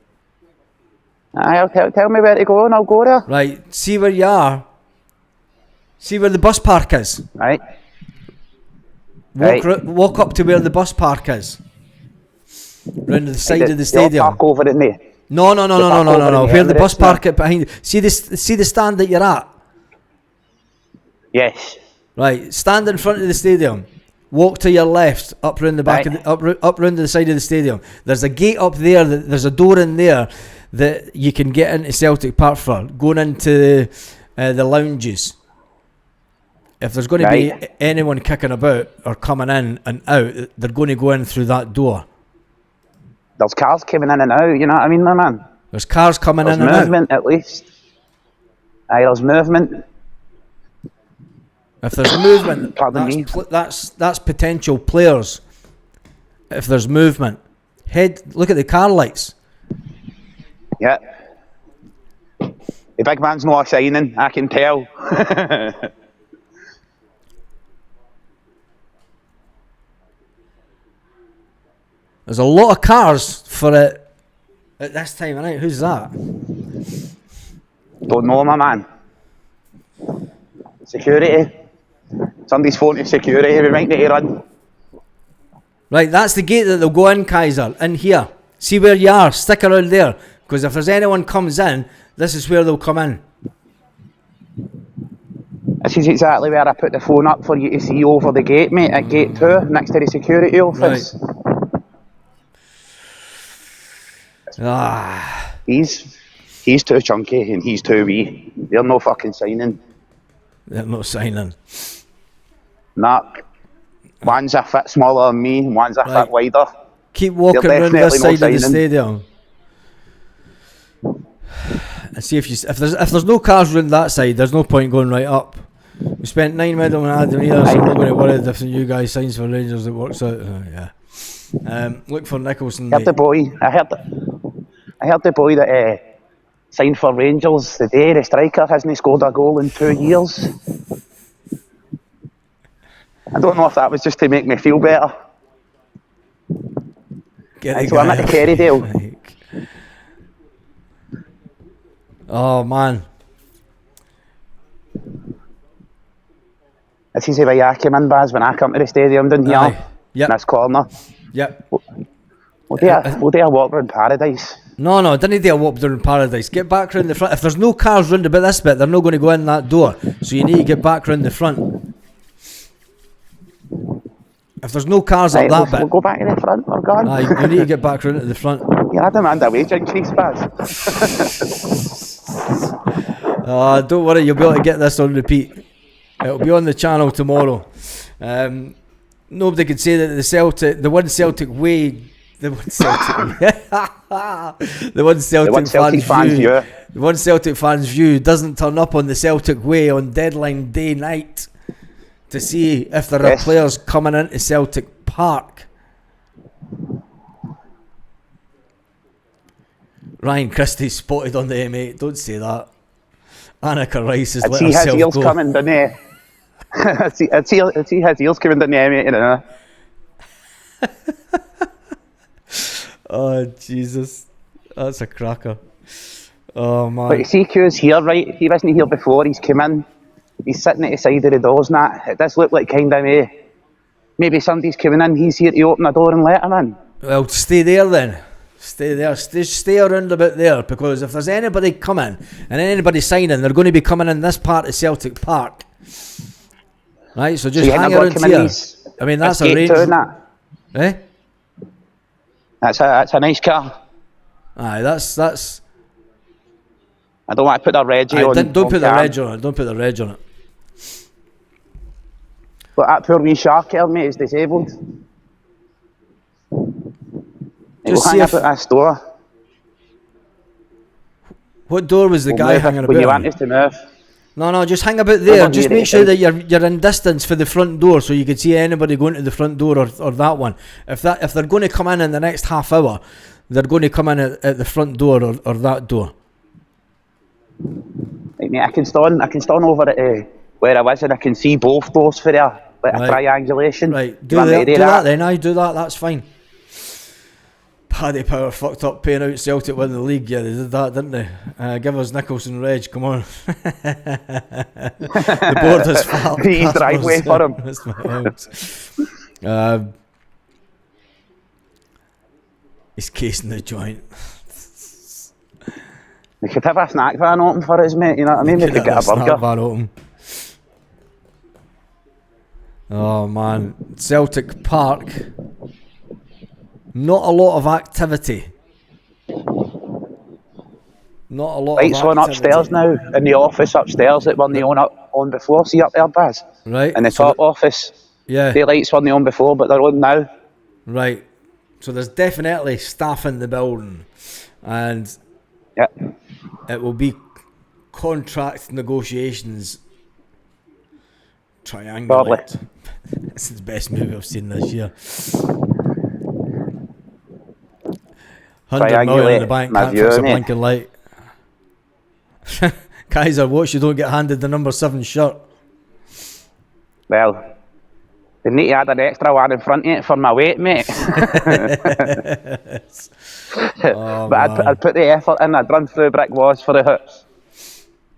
Tell me where to go and I'll go there. Right, see where you are. See where the bus park is. Right. Walk up to where the bus park is. Round the side of the stadium. Park over in there. No. Where the bus park it behind. See the stand that you're at. Yes. Right. Stand in front of the stadium. Walk to your left, up round the back, right. up round the side of the stadium. There's a gate up there. There's a door in there that you can get into Celtic Park for, going into the lounges. If there's going to be anyone kicking about or coming in and out, they're going to go in through that door. There's cars coming in and out, you know what I mean, my man? There's cars coming in and out. There's movement, at least. Aye, there's movement. If there's movement, that's potential players. If there's movement. Look at the car lights. Yeah. The big man's not shining, I can tell. There's a lot of cars for it at this time of night. Who's that? Don't know, my man. Security. Somebody's phone to security. We might need to run. Right, that's the gate that they'll go in, Kaiser. In here. See where you are. Stick around there. Because if there's anyone comes in, this is where they'll come in. This is exactly where I put the phone up for you to see over the gate, mate. At gate 2, next to the security office. Right. Ah. He's too chunky and he's too wee. They're no fucking signing. They're not signing. Nah. One's a bit smaller than me, one's a bit wider. Keep walking around this side of the stadium. And see if there's no cars around that side, there's no point going right up. We spent 9 minutes on Adam here, so I'm not going to worry if you guys signs for Rangers it works out. Yeah. Look for Nicholson. I heard the boy that signed for Rangers today, the striker, hasn't scored a goal in 2 years. I don't know if that was just to make me feel better. So I'm at the Kerrydale. Oh man. This is the way I came in, Baz, when I come to the stadium down here. Yep. In this corner. Yep. We'll do a walk around Paradise. No, didn't do a walk down Paradise. Get back round the front. If there's no cars round about this bit, they're not going to go in that door. So you need to get back round the front. If there's no cars up that bit, we'll go back to the front. We're gone. You need to get back round to the front. Yeah, I demand a wage increase, Baz. Don't worry, you'll be able to get this on repeat. It'll be on the channel tomorrow. Nobody could say that the one Celtic way, the one Celtic fans view doesn't turn up on the Celtic way on deadline day night to see if there are players coming into Celtic Park. Ryan Christie's spotted on the M8. Don't say that. Annika Rice has let herself go. His heels coming down there. I see his heels coming down the M8, you know. Oh Jesus, that's a cracker. Oh man. But you see Q's here, right? He wasn't here before, he's come in. He's sitting at the side of the doors and that. It does look like kind of maybe somebody's coming in, he's here to open the door and let him in. Well, stay there then. Stay there. Stay around about there, because if there's anybody coming and anybody signing, they're going to be coming in this part of Celtic Park. Right, so just hang around here. I mean, that's a range. Eh? That's a nice car. Aye, that's. I don't want to put the reg on. Don't put the reg on it. Don't put the reg on it. But that poor wee shark here, mate, is disabled. Just see if that door. What door was the guy hanging about? You want us to move? No, just hang about there. Just make sure that you're in distance for the front door, so you can see anybody going to the front door or that one. If they're going to come in the next half hour, they're going to come in at the front door or that door. Right, mate, I can stand over at where I was, and I can see both doors for there, like a triangulation. Right, do that then. I do that. That's fine. Paddy Power fucked up paying out Celtic win the league. Yeah, they did that, didn't they? Give us Nicholson Reg, come on. The board has fat. He's driveway for him. He's casing the joint. We could have a snack van open for us, mate, you know what I mean? We could get a burger. Van open. Oh man, Celtic Park. Not a lot of activity. Not a lot Lights of activity. on upstairs now, in the office upstairs that weren't on before. See up there, Baz? Right. In the top office. Yeah. The lights weren't on before, but they're on now. Right. So there's definitely staff in the building. And it will be contract negotiations. Triangulate. Probably. This is the best movie I've seen this year. 100 million in the bank, can't fix a blinking light. Kaiser, watch you don't get handed the number 7 shirt. Well, they need to add an extra one in front of it for my weight, mate. But I'd put the effort in. I'd run through brick walls for the hoops.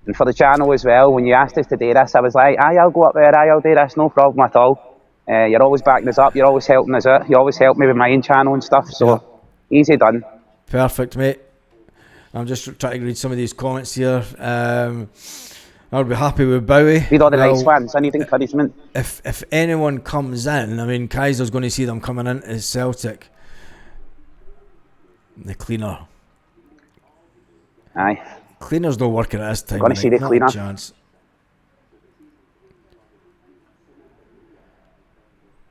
And for the channel as well, when you asked us to do this, I was like, I'll go up there, I'll do this, no problem at all. You're always backing us up, you're always helping us out. You always help me with my own channel and stuff, so easy done. Perfect, mate. I'm just trying to read some of these comments here. I'll be happy with Bowie. Read all the nice ones. I need encouragement. If anyone comes in, I mean, Kaiser's going to see them coming in as Celtic. The cleaner. Aye. Cleaner's not working at this time. I'm going to see the cleaner. Not a chance.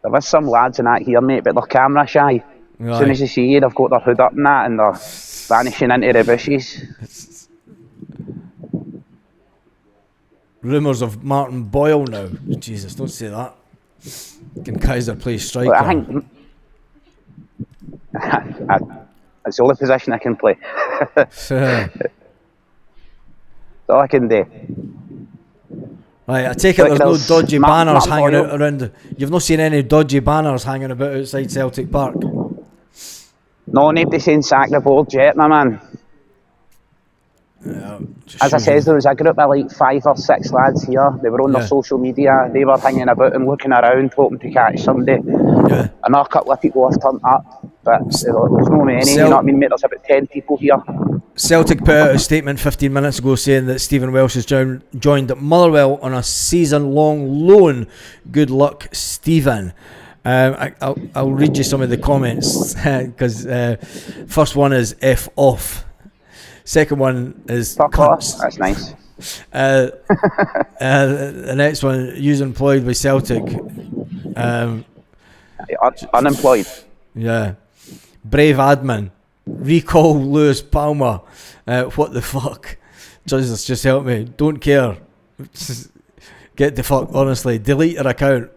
There was some lads in that here, mate, but they're camera shy. As soon as you see you, they've got their hood up and that, and they're vanishing into the bushes. Rumours of Martin Boyle now. Jesus, don't say that. Can Kaiser play striker? Well, I think it's the only position I can play. That's all I can do. Right, I take it there's no dodgy banners hanging out around. You've not seen any dodgy banners hanging about outside Celtic Park? No, nobody's saying sack the board yet, my man. Yeah, as I said, there was a group of like 5 or 6 lads here. They were on their social media. They were hanging about and looking around, hoping to catch somebody. Yeah. Another couple of people have turned up, but there's no many. You know what I mean, mate? There's about 10 people here. Celtic put out a statement 15 minutes ago saying that Stephen Welsh has joined Motherwell on a season-long loan. Good luck, Stephen. I'll read you some of the comments because first one is F off. Second one is fuck off. That's nice. The next one, use employed by Celtic. Unemployed. Yeah. Brave admin. Recall Lewis Palmer. What the fuck? Jesus, just help me. Don't care. Get the fuck, honestly. Delete your account.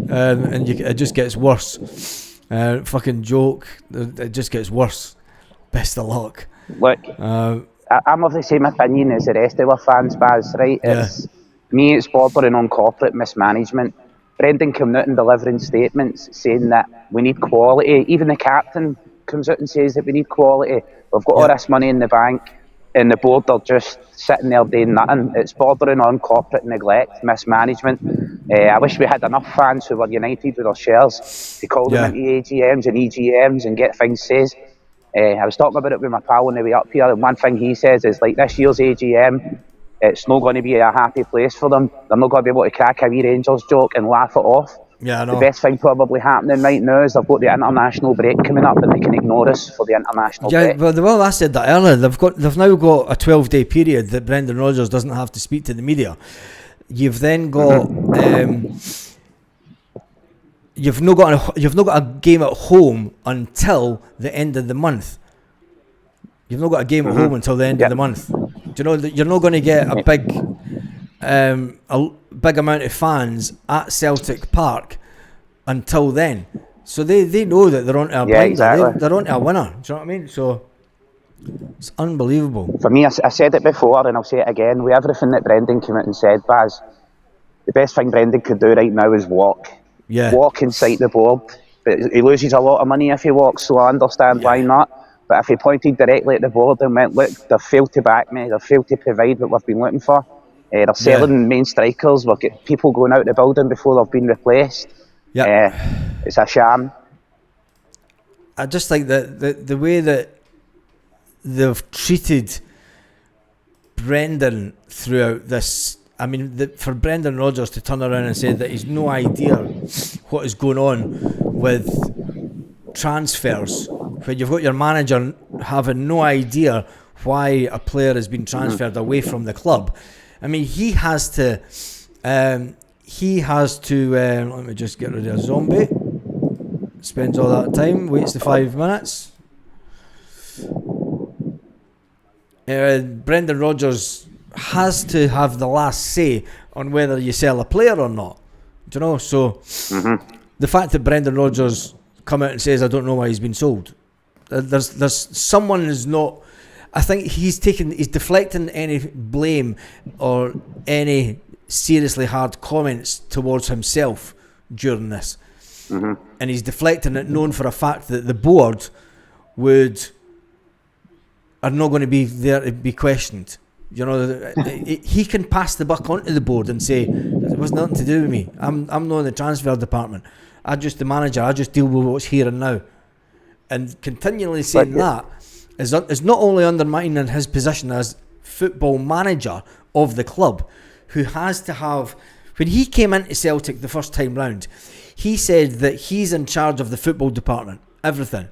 And it just gets worse. Fucking joke. It just gets worse. Best of luck. Look, I'm of the same opinion as the rest of our fans, Baz, right? It's bordering on corporate mismanagement. Brendan coming out and delivering statements saying that we need quality. Even the captain comes out and says that we need quality. We've got all this money in the bank, and the board are just sitting there doing nothing. It's bordering on corporate neglect, mismanagement. I wish we had enough fans who were united with our shares to call them into AGMs and EGMs and get things said. I was talking about it with my pal on the way up here, and one thing he says is like this year's AGM, it's not going to be a happy place for them. They're not going to be able to crack a wee Rangers joke and laugh it off. Yeah, I know. The best thing probably happening right now is they've got the international break coming up, and they can ignore us for the international break. Yeah, well, I said that earlier. They've now got a 12-day period that Brendan Rodgers doesn't have to speak to the media. You've then got you've not got a game at home until the end of the month. You've not got a game at home until the end of the month. Do you know that you're not going to get a big amount of fans at Celtic Park until then? So they know that they're on a blinder. Exactly. They're on a winner. Do you know what I mean? So it's unbelievable. For me, I said it before and I'll say it again. With everything that Brendan came out and said, Baz, the best thing Brendan could do right now is walk. Yeah. Walk inside the board. But he loses a lot of money if he walks, so I understand why not. But if he pointed directly at the board and went, look, they've failed to back me, they've failed to provide what we've been looking for. They're selling main strikers, we've got people going out the building before they've been replaced. It's a sham. I just think that the way that they've treated Brendan throughout this. I mean, for Brendan Rodgers to turn around and say that he's no idea what is going on with transfers, when you've got your manager having no idea why a player has been transferred away from the club. I mean, he has to. Let me just get rid of a zombie. Spends all that time, waits the 5 minutes. Brendan Rodgers has to have the last say on whether you sell a player or not. Do you know? So the fact that Brendan Rodgers come out and says, I don't know why he's been sold. There's someone is not. I think he's deflecting any blame or any seriously hard comments towards himself during this. And he's deflecting it, knowing for a fact that the board are not going to be there to be questioned. You know, he can pass the buck onto the board and say, it was nothing to do with me. I'm not in the transfer department. I'm just the manager. I just deal with what's here and now. And continually saying that is not only undermining his position as football manager of the club, who has to have... When he came into Celtic the first time round, he said that he's in charge of the football department, everything.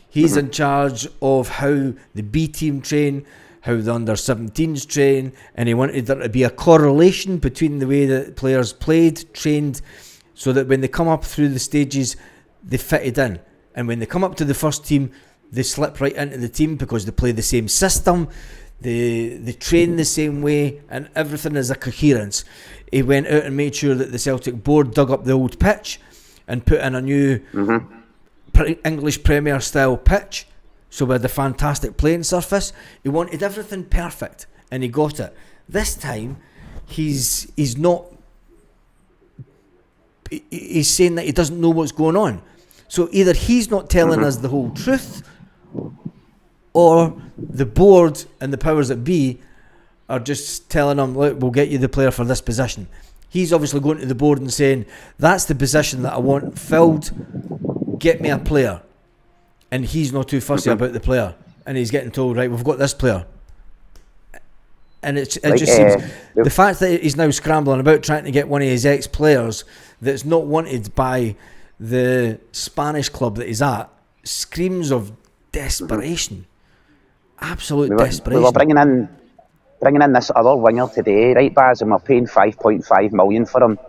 He's in charge of how the B team train, how the under-17s train, and he wanted there to be a correlation between the way that players played, trained, so that when they come up through the stages, they fitted in. And when they come up to the first team, they slip right into the team because they play the same system, they train the same way, and everything is a coherence. He went out and made sure that the Celtic board dug up the old pitch and put in a new English Premier style pitch, so we had a fantastic playing surface. He wanted everything perfect, and he got it. This time, he's not. He's saying that he doesn't know what's going on. So either he's not telling us the whole truth, or the board and the powers that be are just telling him, look, we'll get you the player for this position. He's obviously going to the board and saying, that's the position that I want filled, get me a player. And he's not too fussy about the player. And he's getting told, right, we've got this player. And it just seems... The fact that he's now scrambling about trying to get one of his ex-players that's not wanted by the Spanish club that he's at screams of desperation. Absolute desperation. We were bringing in this other winger today, right, Baz, and we're paying 5.5 million for him.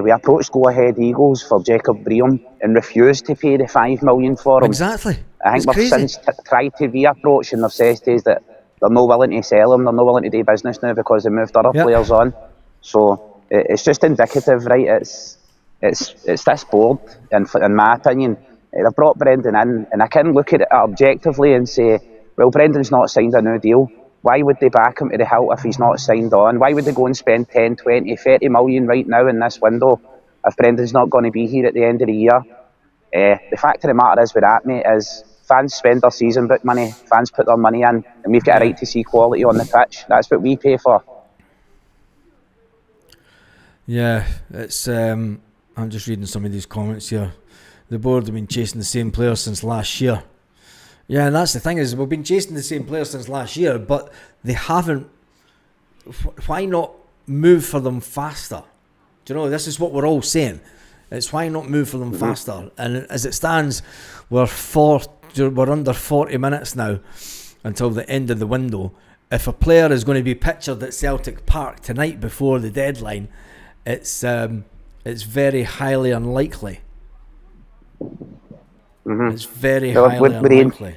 We approached Go Ahead Eagles for Jacob Breum and refused to pay the 5 million for him. Exactly. I think we've since tried to re-approach, and they've said to us that they're not willing to sell him, they're not willing to do business now because they moved other players on. So it's just indicative, right? It's this board, and in my opinion, they've brought Brendan in, and I can look at it objectively and say, well, Brendan's not signed a new deal. Why would they back him to the hilt if he's not signed on? Why would they go and spend 10, 20, 30 million right now in this window if Brendan's not going to be here at the end of the year? The fact of the matter is with that, mate, is fans spend their season book money, fans put their money in, and we've got a right to see quality on the pitch. That's what we pay for. Yeah, it's... I'm just reading some of these comments here. The board have been chasing the same players since last year. Yeah, and that's the thing, is we've been chasing the same players since last year, but they haven't. Why not move for them faster? Do you know, this is what we're all saying. It's why not move for them faster? And as it stands, we're under 40 minutes now until the end of the window. If a player is going to be pictured at Celtic Park tonight before the deadline, it's very highly unlikely. It's very highly unlikely.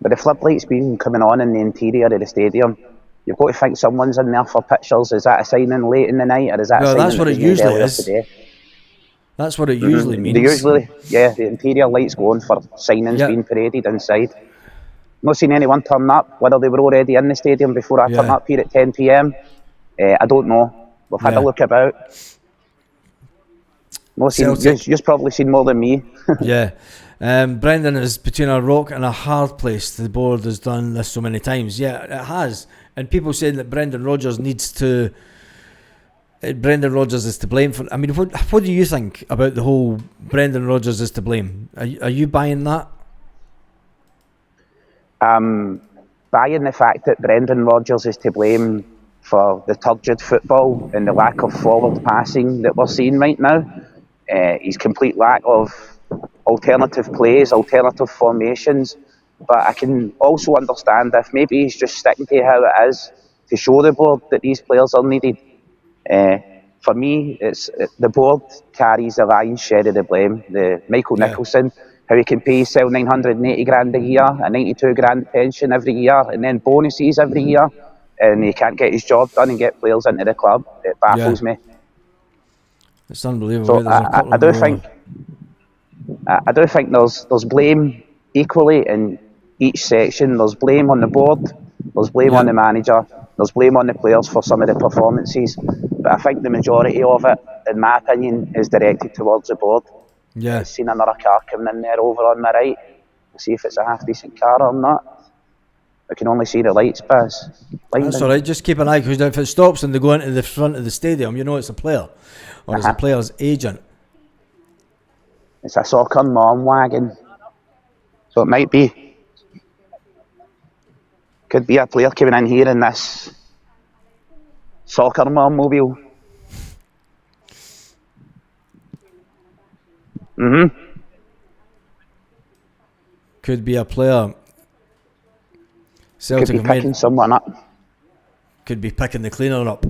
With the floodlights being coming on in the interior of the stadium, you've got to think someone's in there for pictures. Is that a signing late in the night, or is that a signing that's what it usually is. Today? That's what it usually means. The interior lights go on for signings being paraded inside. Not seen anyone turn up, whether they were already in the stadium before I turn up here at 10 p.m. I don't know. We've had a look about. You've probably seen more than me. Brendan is between a rock and a hard place. The board has done this so many times. Yeah, it has. And people saying that Brendan Rodgers is to blame for... I mean, what do you think about the whole Brendan Rodgers is to blame? Are you buying that? buying the fact that Brendan Rodgers is to blame for the turgid football and the lack of forward passing that we're seeing right now. His complete lack of alternative plays, alternative formations. But I can also understand if maybe he's just sticking to how it is to show the board that these players are needed. For me, the board carries the lion's share of the blame. The Michael Nicholson, how he can pay himself 980 grand a year, a 92 grand pension every year, and then bonuses every year, and he can't get his job done and get players into the club. It baffles me. It's unbelievable. So I do think there's blame equally in each section. There's blame on the board, there's blame on the manager, there's blame on the players for some of the performances. But I think the majority of it, in my opinion, is directed towards the board. Yeah. I've seen another car coming in there over on my right. We'll see if it's a half decent car or not. I can only see the lights pass. That's alright, just keep an eye, because if it stops and they go into the front of the stadium, you know it's a player. Or it's a player's agent. It's a soccer mom wagon. So it might be. Could be a player coming in here in this soccer mom mobile. Could be a player. Celtic could be picking someone up. Could be picking the cleaner up.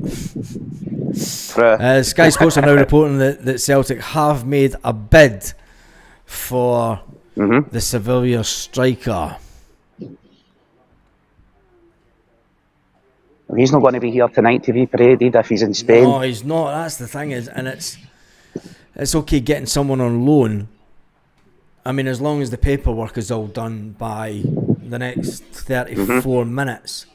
Sky Sports are now reporting that Celtic have made a bid for the Sevilla striker. He's not going to be here tonight to be paraded if he's in Spain. No, he's not. That's the thing and it's okay getting someone on loan. I mean, as long as the paperwork is all done by the next 34 minutes.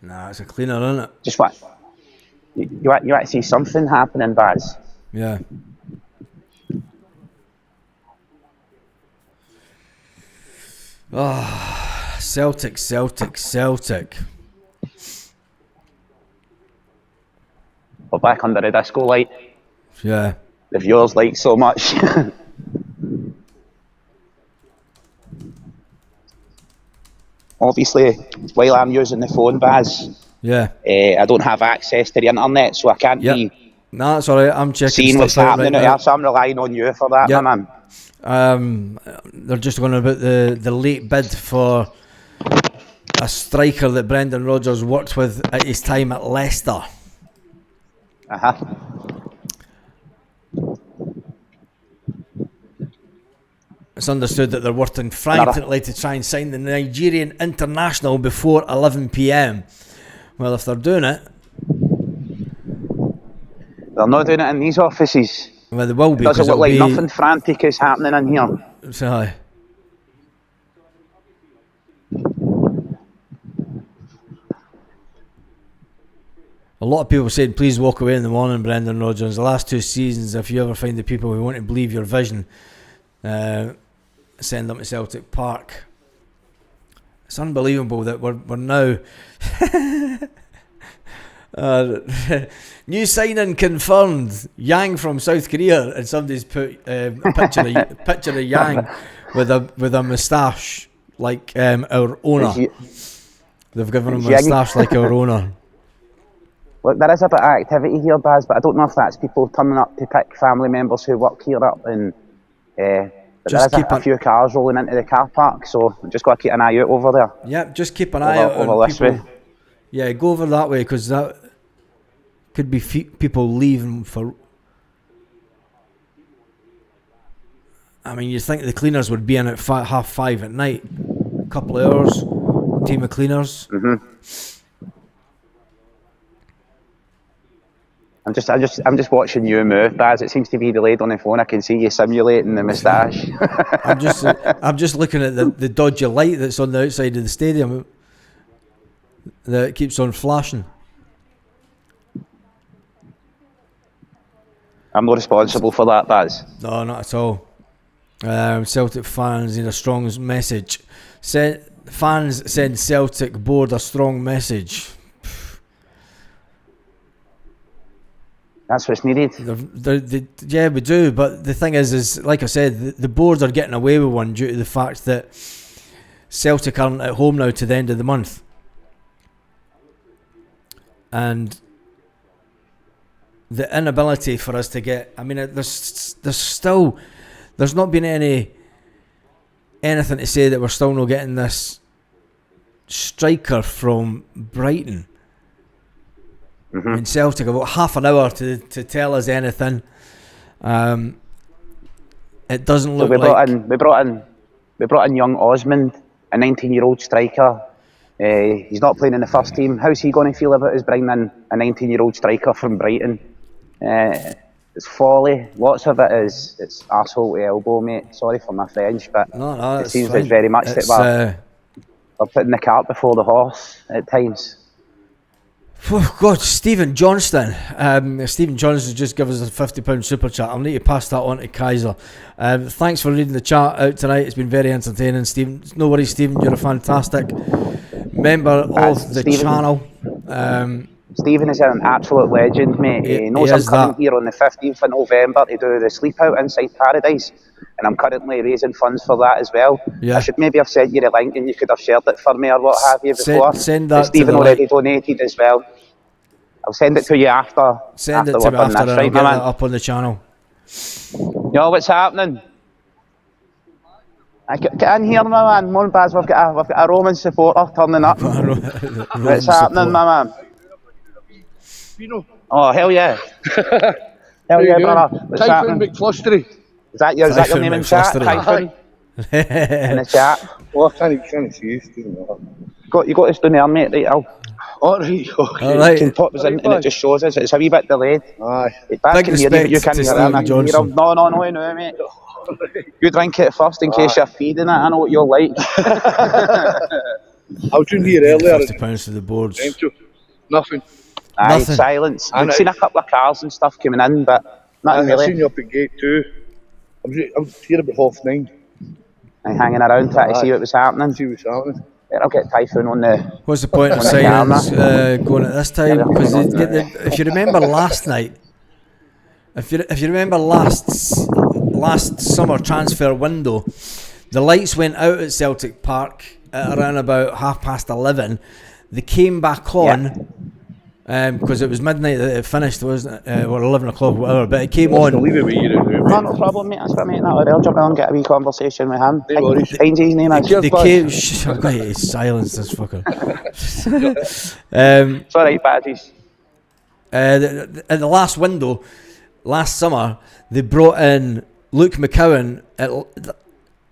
Nah, it's a cleaner, isn't it? Just what? You want to see something happening, Baz? Yeah. Oh, Celtic. We're back under the disco light. Yeah. The viewers like so much. Obviously, while I'm using the phone, Baz, I don't have access to the internet, so I can't be. No, that's alright. I'm checking. Seeing what's happening out here, so I'm relying on you for that, my man. They're just going about the late bid for a striker that Brendan Rodgers worked with at his time at Leicester. It's understood that they're working frantically to try and sign the Nigerian international before 11 p.m. Well, if they're doing it, they're not doing it in these offices. Well, they will be. It doesn't look like nothing frantic is happening in here. Sorry. A lot of people said, please walk away in the morning, Brendan Rodgers. The last 2 seasons, if you ever find the people who want to believe your vision, send them to Celtic Park. It's unbelievable that we're now... new signing confirmed. Yang from South Korea, and somebody's put a picture of Yang with a moustache like our owner. They've given him a moustache like our owner. Look, there is a bit of activity here, Baz, but I don't know if that's people turning up to pick family members who work here up, and there is a few cars rolling into the car park, so just got to keep an eye out over there. Yeah, just keep an eye out over this way. Yeah, go over that way, because that could be people leaving for... I mean, you'd think the cleaners would be in at 5:30 at night. A couple of hours, team of cleaners. I'm just watching you move, Baz. It seems to be delayed on the phone. I can see you simulating the moustache. I'm just looking at the dodgy light that's on the outside of the stadium that keeps on flashing. I'm not responsible for that, Baz. No, not at all. Celtic fans need a strong message. Fans send Celtic board a strong message. That's what's needed. Yeah, we do. But the thing is like I said, the board are getting away with one due to the fact that Celtic aren't at home now to the end of the month. And the inability for us to get... I mean, there's not been anything to say that we're still not getting this striker from Brighton. Mm-hmm. I mean, Celtic about half an hour to tell us anything. It doesn't look like... We brought in young Osmond, a 19-year-old striker. He's not playing in the first team. How's he going to feel about us bringing in a 19-year-old striker from Brighton? It's folly. Lots of it is it's arsehole to elbow, mate. Sorry for my French, but it seems like very much that we're putting the cart before the horse at times. Oh God, Stephen Johnston. Stephen Johnston just give us a £50 super chat. I'll need to pass that on to Kaiser. Thanks for reading the chat out tonight. It's been very entertaining, Stephen. No worries, Stephen. You're a fantastic member of the channel. Stephen is an absolute legend, mate. He knows I'm coming here on the 15th of November to do the sleep out inside Paradise, and I'm currently raising funds for that as well. Yeah. I should maybe have sent you the link and you could have shared it for me or what have you before. Send that. Stephen already donated as well. I'll send it to you after. Send it to me after, and I'll get that up on the channel. Yo, what's happening? Get in here, my man. Mon Baz, we've got a Roman supporter turning up. What's happening, my man? Oh, hell yeah. Hell yeah, brother. What's Typhoon McFlustery. Is that your name in chat? Typhoon? In the chat. Oh, I can't see you. You got us down there, mate, right? Alright, okay. You can pop us in and it just shows us. It's a wee bit delayed. Aye. Big respect you can hear him. No, mate. You drink it first in case you're feeding it. I know what you're like. I was in here earlier. £50 for the boards. Nothing. Aye, silence. We've seen a couple of cars and stuff coming in, but nothing really. I've seen you up at gate 2. I was here about 9:30. I'm hanging around to see what was happening. I'll get Typhoon on the... What's the point of signings going at this time? Because if you remember last night, if you remember last summer transfer window, the lights went out at Celtic Park at around about 11:30. They came back on because it was midnight that it finished, wasn't it? Or 11 o'clock, whatever. But it came on. No problem, mate. That's what I mean. I'll jump on and get a wee conversation with him. His name is. I've got to silence this fucker. It's alright, badges. At the last window, last summer, they brought in Luke McCowan at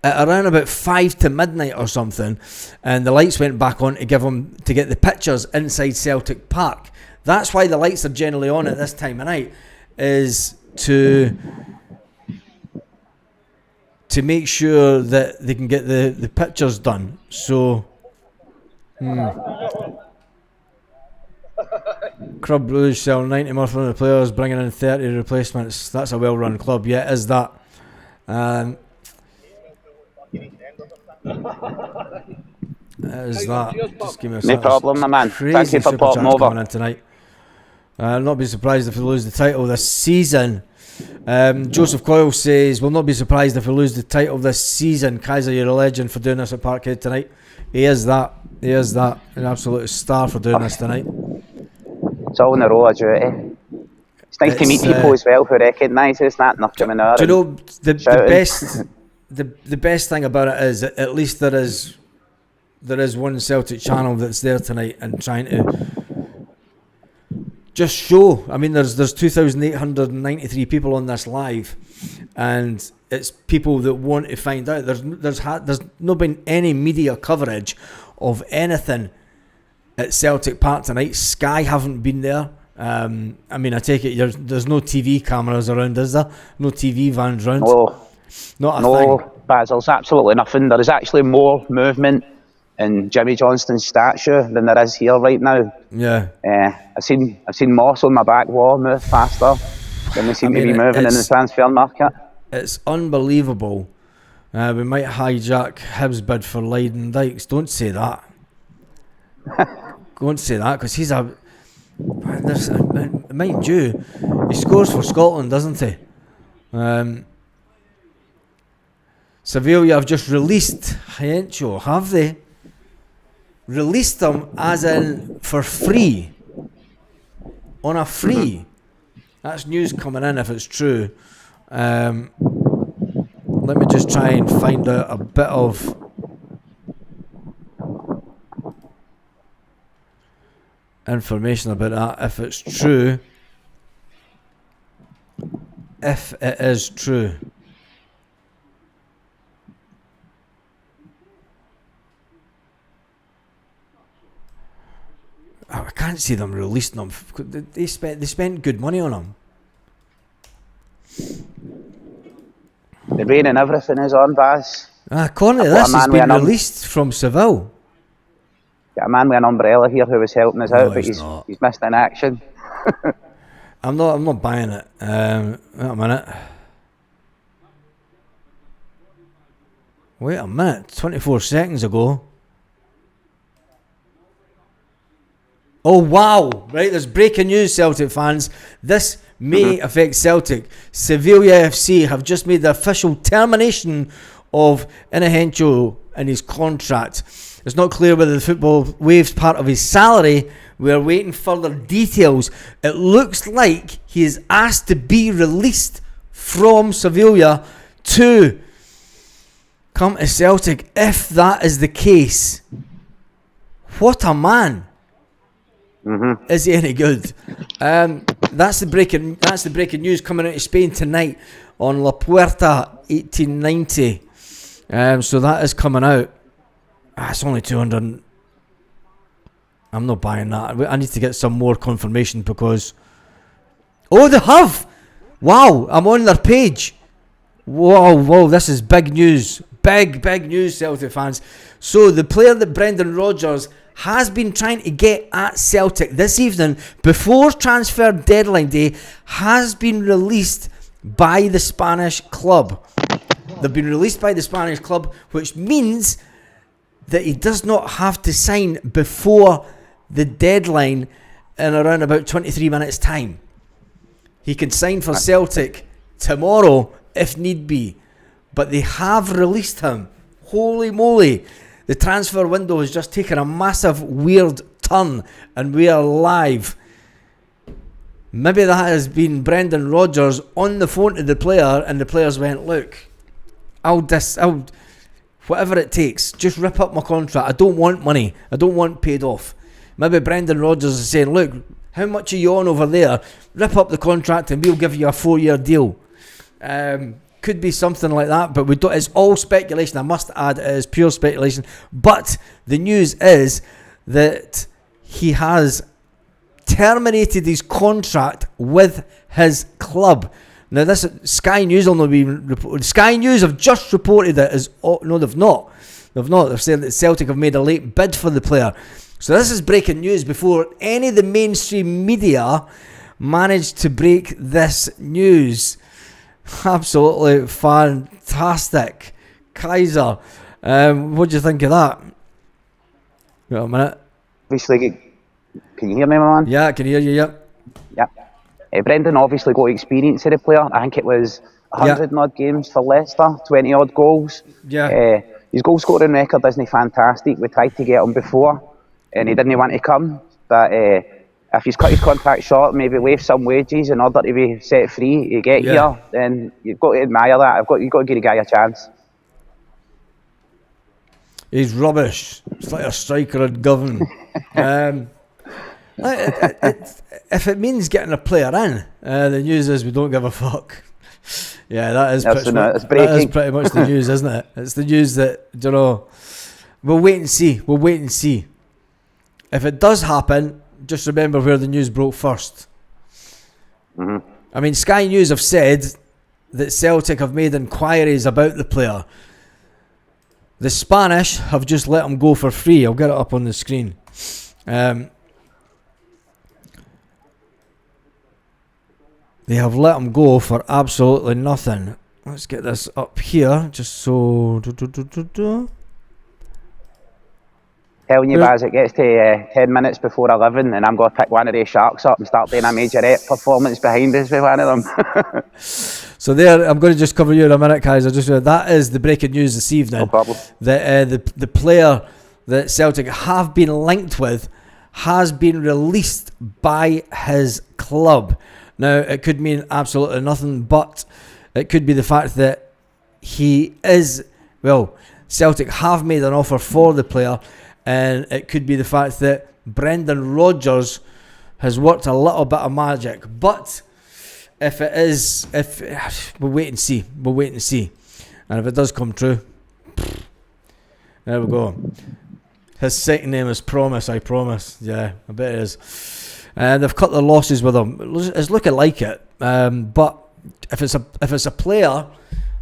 around about 5 to midnight or something, and the lights went back on to get the pictures inside Celtic Park. That's why the lights are generally on at this time of night, is to make sure that they can get the pictures done. So Club Blues sell 90 more from the players, bringing in 30 replacements. That's a well-run club. Yeah, it is that. Is that? Just give me a no problem, my man. Thank you for popping over in tonight. I'll not be surprised if we lose the title this season. Joseph Coyle says, "Will not be surprised if we lose the title this season." Kaiser, you're a legend for doing this at Parkhead tonight. He is that. An absolute star for doing this tonight. It's all in a row of duty. It's nice to meet people as well who recognise us, not coming out. Do you know the best thing about it is that at least there is one Celtic channel that's there tonight and trying to just show. I mean, there's 2,893 people on this live, and it's people that want to find out. There's not been any media coverage of anything at Celtic Park tonight. Sky haven't been there. I mean, I take it there's no TV cameras around, is there? No TV vans around? No, Basil, it's absolutely nothing. There is actually more movement in Jimmy Johnston's statue than there is here right now. Yeah. I've seen moss on my back wall move faster than they seem to be moving in the transfer market. It's unbelievable. We might hijack Hibs' bid for Leiden Dykes. Don't say that. Don't say that, because he's a... Mind you, He scores for Scotland, doesn't he? Sevilla have just released Hiencho, have they? Released him as in for free. On a free. That's news coming in if it's true. Let me just try and find out a bit of information about that, if it's true. If it is true. Oh, I can't see them releasing them. They spent good money on them. The rain and everything is on, Baz. According to this, he's been released from Seville. Got a man with an umbrella here who was helping us out, but he's missed in action. I'm not buying it. Wait a minute. Wait a minute. 24 seconds ago. Oh wow! Right, there's breaking news, Celtic fans. This may affect Celtic. Sevilla FC have just made the official termination of Hiencho and his contract. It's not clear whether the football waives part of his salary. We are waiting further details. It looks like he is asked to be released from Sevilla to come to Celtic. If that is the case, what a man! Is he any good? That's the breaking news coming out of Spain tonight on La Puerta 1890. So that is coming out. It's only 200. I'm not buying that. I need to get some more confirmation because they have. Wow, I'm on their page. Whoa, this is big news. Big news, Celtic fans. So the player that Brendan Rodgers has been trying to get at Celtic this evening before transfer deadline day has been released by the Spanish club. They've been released by the Spanish club, which means that he does not have to sign before the deadline in around about 23 minutes time. He can sign for Celtic tomorrow if need be, but they have released him. Holy moly. The transfer window has just taken a massive weird turn and we are live. Maybe that has been Brendan Rodgers on the phone to the player and the players went, look, I'll whatever it takes, just rip up my contract. I don't want money. I don't want paid off. Maybe Brendan Rodgers is saying, look, how much are you on over there? Rip up the contract and we'll give you a 4-year deal. Could be something like that, but we don't. It's all speculation. I must add, it is pure speculation. But the news is that he has terminated his contract with his club. Now, this Sky News will not be reported. Sky News have just reported it as no, they've not. They've said that Celtic have made a late bid for the player. So this is breaking news before any of the mainstream media managed to break this news. Absolutely fantastic. Kaiser, what do you think of that? Wait a minute. Obviously, can you hear me, man? Yeah, I can hear you, yeah. Brendan obviously got experience of the player. I think it was 100 odd games for Leicester, 20 odd goals. Yeah. His goal scoring record isn't fantastic. We tried to get him before and he didn't want to come. But if he's cut his contract short, maybe waive some wages in order to be set free to get here, then you've got to admire that. You've got to give the guy a chance. He's rubbish. It's like a striker at Govan. If it means getting a player in, the news is we don't give a fuck. Yeah, that is pretty much the news, isn't it? It's the news that, you know, we'll wait and see. If it does happen, just remember where the news broke first. I mean, Sky News have said that Celtic have made inquiries about the player. The Spanish have just let him go for free. I'll get it up on the screen. They have let him go for absolutely nothing. Let's get this up here, just so... telling you, Baz, it gets to 10 minutes before 11 and I'm going to pick one of these Sharks up and start doing a Majorette performance behind us with one of them. So there, I'm going to just cover you in a minute, Kaiser. That is the breaking news this evening. No problem. The player that Celtic have been linked with has been released by his club. Now, it could mean absolutely nothing, but it could be the fact that Celtic have made an offer for the player, and it could be the fact that Brendan Rodgers has worked a little bit of magic. But if it is, we'll wait and see. And if it does come true, there we go. His second name is Promise, I promise. Yeah, I bet it is. And they've cut their losses with him. It's looking like it. But if it's a player,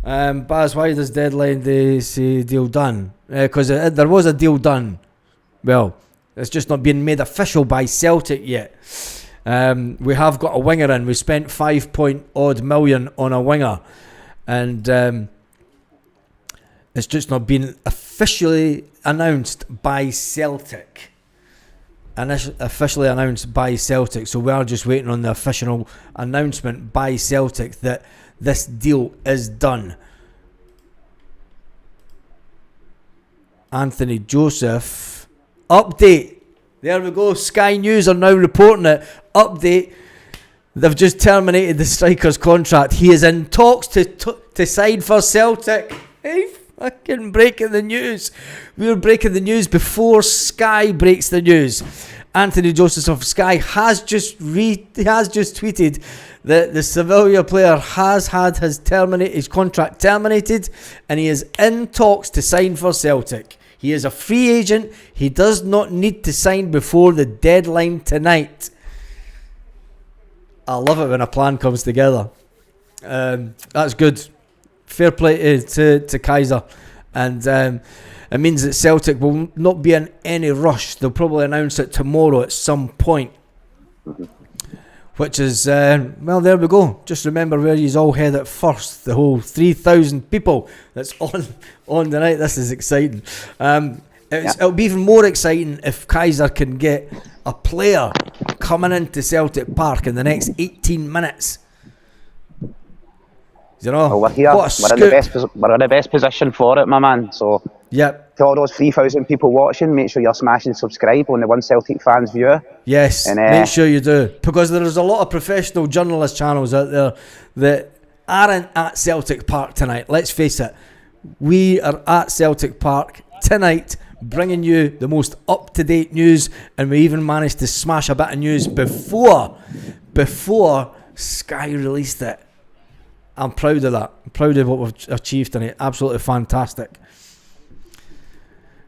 Baz, why does deadline they say deal done? Because there was a deal done. Well, it's just not been made official by Celtic yet. We have got a winger in. We spent 5 million on a winger, and it's just not been officially announced by Celtic. Officially announced by Celtic. So we are just waiting on the official announcement by Celtic that this deal is done. Anthony Joseph. Update. There we go. Sky News are now reporting it. Update. They've just terminated the striker's contract. He is in talks to sign for Celtic. Hey, fucking breaking the news. We were breaking the news before Sky breaks the news. Anthony Joseph of Sky has just tweeted that the Sevilla player has had his contract terminated, and he is in talks to sign for Celtic. He is a free agent. He does not need to sign before the deadline tonight. I love it when a plan comes together. That's good. Fair play to Kaiser. And it means that Celtic will not be in any rush. They'll probably announce it tomorrow at some point. Which is, well, there we go. Just remember where you all head at first. The whole 3,000 people that's on tonight. This is exciting. It'll be even more exciting if Kaiser can get a player coming into Celtic Park in the next 18 minutes. You know, well, we're here. We're in the best position for it, my man. So, yep. To all those 3,000 people watching, make sure you're smashing subscribe on the One Celtic Fans viewer. Yes, and, make sure you do, because there is a lot of professional journalist channels out there that aren't at Celtic Park tonight. Let's face it, we are at Celtic Park tonight, bringing you the most up-to-date news, and we even managed to smash a bit of news before Sky released it. I'm proud of that. I'm proud of what we've achieved tonight. Absolutely fantastic.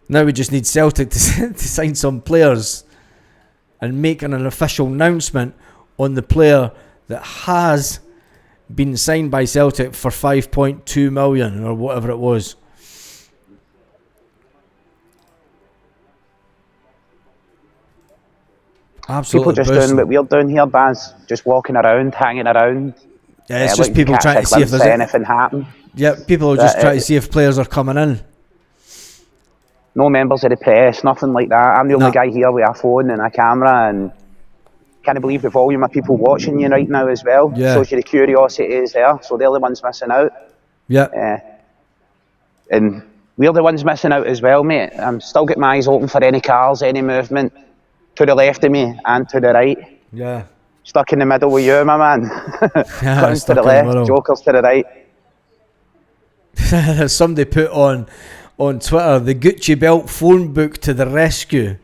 Now we just need Celtic to sign some players and make an official announcement on the player that has been signed by Celtic for 5.2 million or whatever it was. Absolutely. People just doing what we're doing here, Baz. Just walking around, hanging around. Yeah, it's just people trying to see if there's anything happen. Yeah, people are just trying to see if players are coming in. No members of the press, nothing like that. I'm the only guy here with a phone and a camera, and can't believe the volume of people watching you right now as well. Yeah. Shows you the curiosity is there, so they're the ones missing out. Yeah. And we're the ones missing out as well, mate. I'm still got my eyes open for any cars, any movement to the left of me and to the right. Yeah. Stuck in the middle with you, my man. Yeah, to the left, Jokers to the right. Somebody put on Twitter, the Gucci belt phone book to the rescue.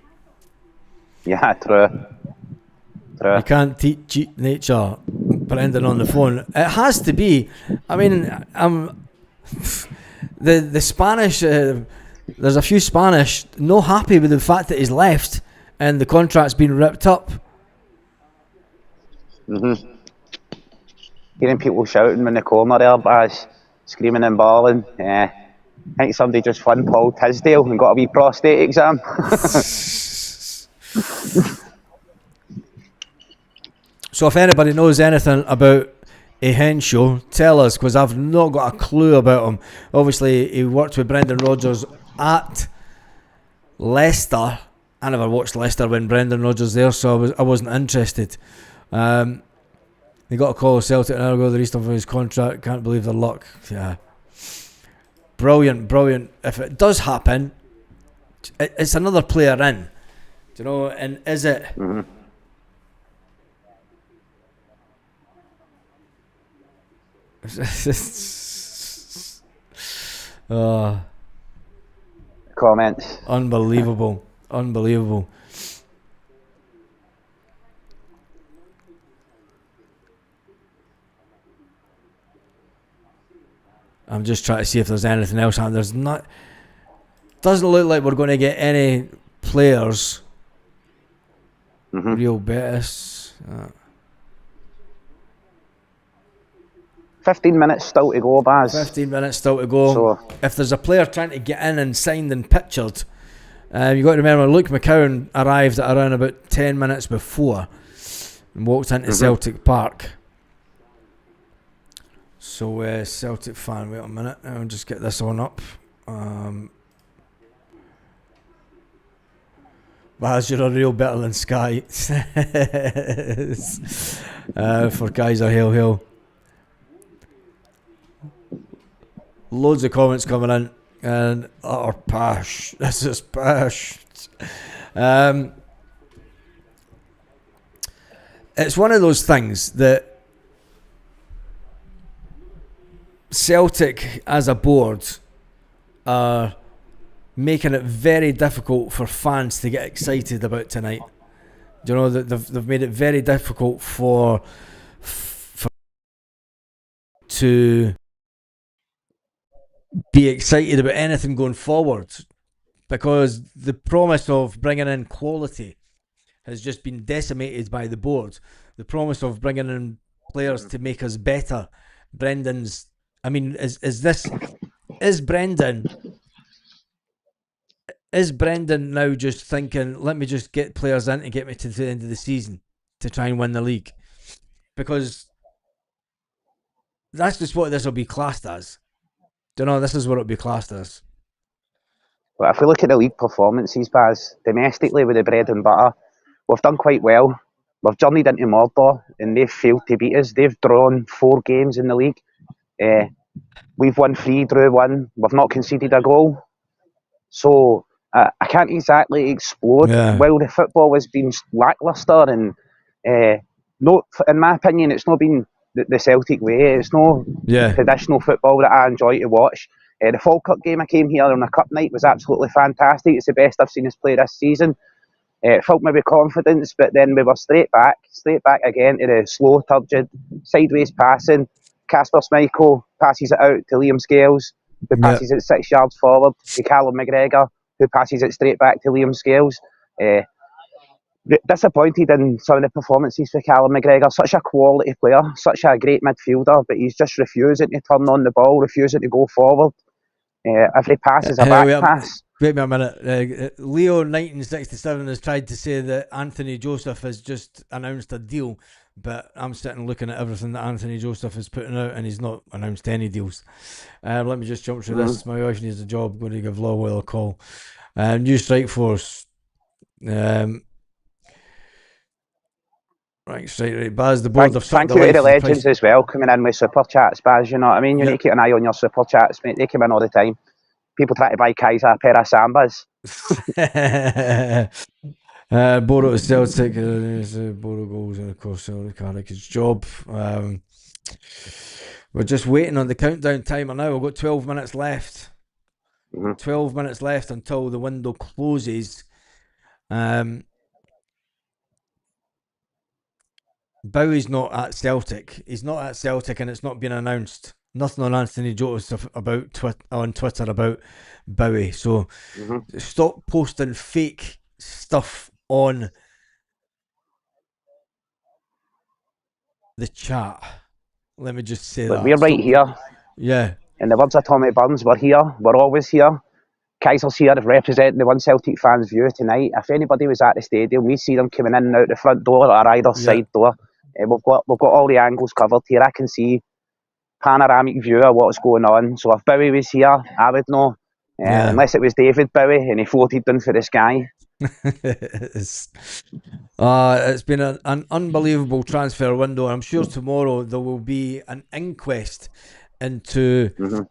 Yeah, true. You can't teach nature, Brendan, on the phone. It has to be. I mean, the Spanish. There's a few Spanish not happy with the fact that he's left and the contract's been ripped up. Hearing people shouting in the corner there, Baz, screaming and bawling. I think somebody just fun Paul Tisdale and got a wee prostate exam. So if anybody knows anything about a Henshaw, tell us, because I've not got a clue about him. Obviously, he worked with Brendan Rodgers at Leicester, I never watched Leicester when Brendan Rodgers there, so I wasn't interested. They got a call of Celtic an hour ago. The released him from his contract. Can't believe their luck. Yeah, brilliant. If it does happen, it's another player in. Do you know? And is it? Mm-hmm. Comments. Unbelievable. I'm just trying to see if there's anything else happening. There's not. Doesn't look like we're going to get any players. Real Betis. 15 minutes still to go, Baz. 15 minutes still to go. So, if there's a player trying to get in and signed and pictured, you've got to remember Luke McCowan arrived at around about 10 minutes before and walked into Celtic Park. So, Celtic fan, wait a minute. I'll just get this one up. Baz, you're a real better than Sky. For Kaiser Hill. Loads of comments coming in, and utter pash. This is pash. It's one of those things that Celtic as a board are making it very difficult for fans to get excited about tonight. Do you know that they've made it very difficult for to be excited about anything going forward, because the promise of bringing in quality has just been decimated by the board. The promise of bringing in players to make us better. Brendan's, I mean, is Brendan now just thinking, let me just get players in to get me to the end of the season to try and win the league? Because that's just what this will be classed as. Don't know, this is what it'll be classed as. But if we look at the league performances, Baz, domestically with the bread and butter, we've done quite well. We've journeyed into Mordor and they've failed to beat us. They've drawn 4 games in the league. We've won 3, drew 1. We've not conceded a goal. So I can't exactly explode. While the football has been lacklustre and no, in my opinion, it's not been the Celtic way. It's no traditional football that I enjoy to watch. The Fall Cup game I came here on a cup night was absolutely fantastic. It's the best I've seen us play this season. It filled me with confidence, but then we were straight back again to the slow, turgid, sideways passing. Kasper Schmeichel passes it out to Liam Scales, who passes it 6 yards forward to Callum McGregor, who passes it straight back to Liam Scales. Disappointed in some of the performances for Callum McGregor. Such a quality player, such a great midfielder, but he's just refusing to turn on the ball, refusing to go forward. Every pass is a back pass. Wait a minute. Leo 1967 has tried to say that Anthony Joseph has just announced a deal, but I'm sitting looking at everything that Anthony Joseph is putting out, and he's not announced any deals. Let me just jump through this. My wife needs a job. Going to give Lawwell a call. New strike force. Right. Baz, the board. Thank you to the legends as well, coming in with super chats, Baz. You know what I mean? You need to keep an eye on your super chats, mate. They come in all the time. People try to buy Kaiser a pair of Sambas. Boro Celtic, Boro goals, and of course Celtic Carrick's job. We're just waiting on the countdown timer now. We've got 12 minutes left. 12 minutes left until the window closes. Bowie's not at Celtic. He's not at Celtic, and it's not been announced. Nothing on Anthony Joseph about on Twitter about Bowie. So stop posting fake stuff on the chat. Let me just say that. We're right here. Yeah. In the words of Tommy Burns, we're here. We're always here. Kaiser's here representing the one Celtic fans' view tonight. If anybody was at the stadium, we see them coming in and out the front door or either side door. We've got all the angles covered here. I can see panoramic view of what's going on. So if Bowie was here, I would know. Unless it was David Bowie and he floated down for the sky. It's been an unbelievable transfer window. I'm sure tomorrow there will be an inquest into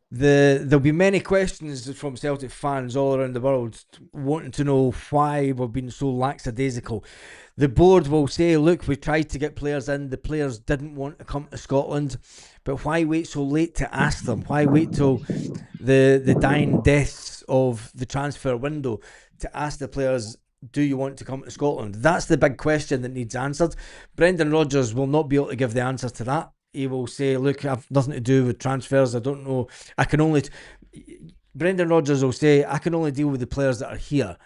there'll be many questions from Celtic fans all around the world wanting to know why we've been so lackadaisical. The board will say, look, we tried to get players in, the players didn't want to come to Scotland, but why wait so late to ask them? Why wait till the dying deaths of the transfer window to ask the players, do you want to come to Scotland? That's the big question that needs answered. Brendan Rodgers will not be able to give the answer to that. He will say, look, I've nothing to do with transfers. I don't know. Brendan Rodgers will say, I can only deal with the players that are here.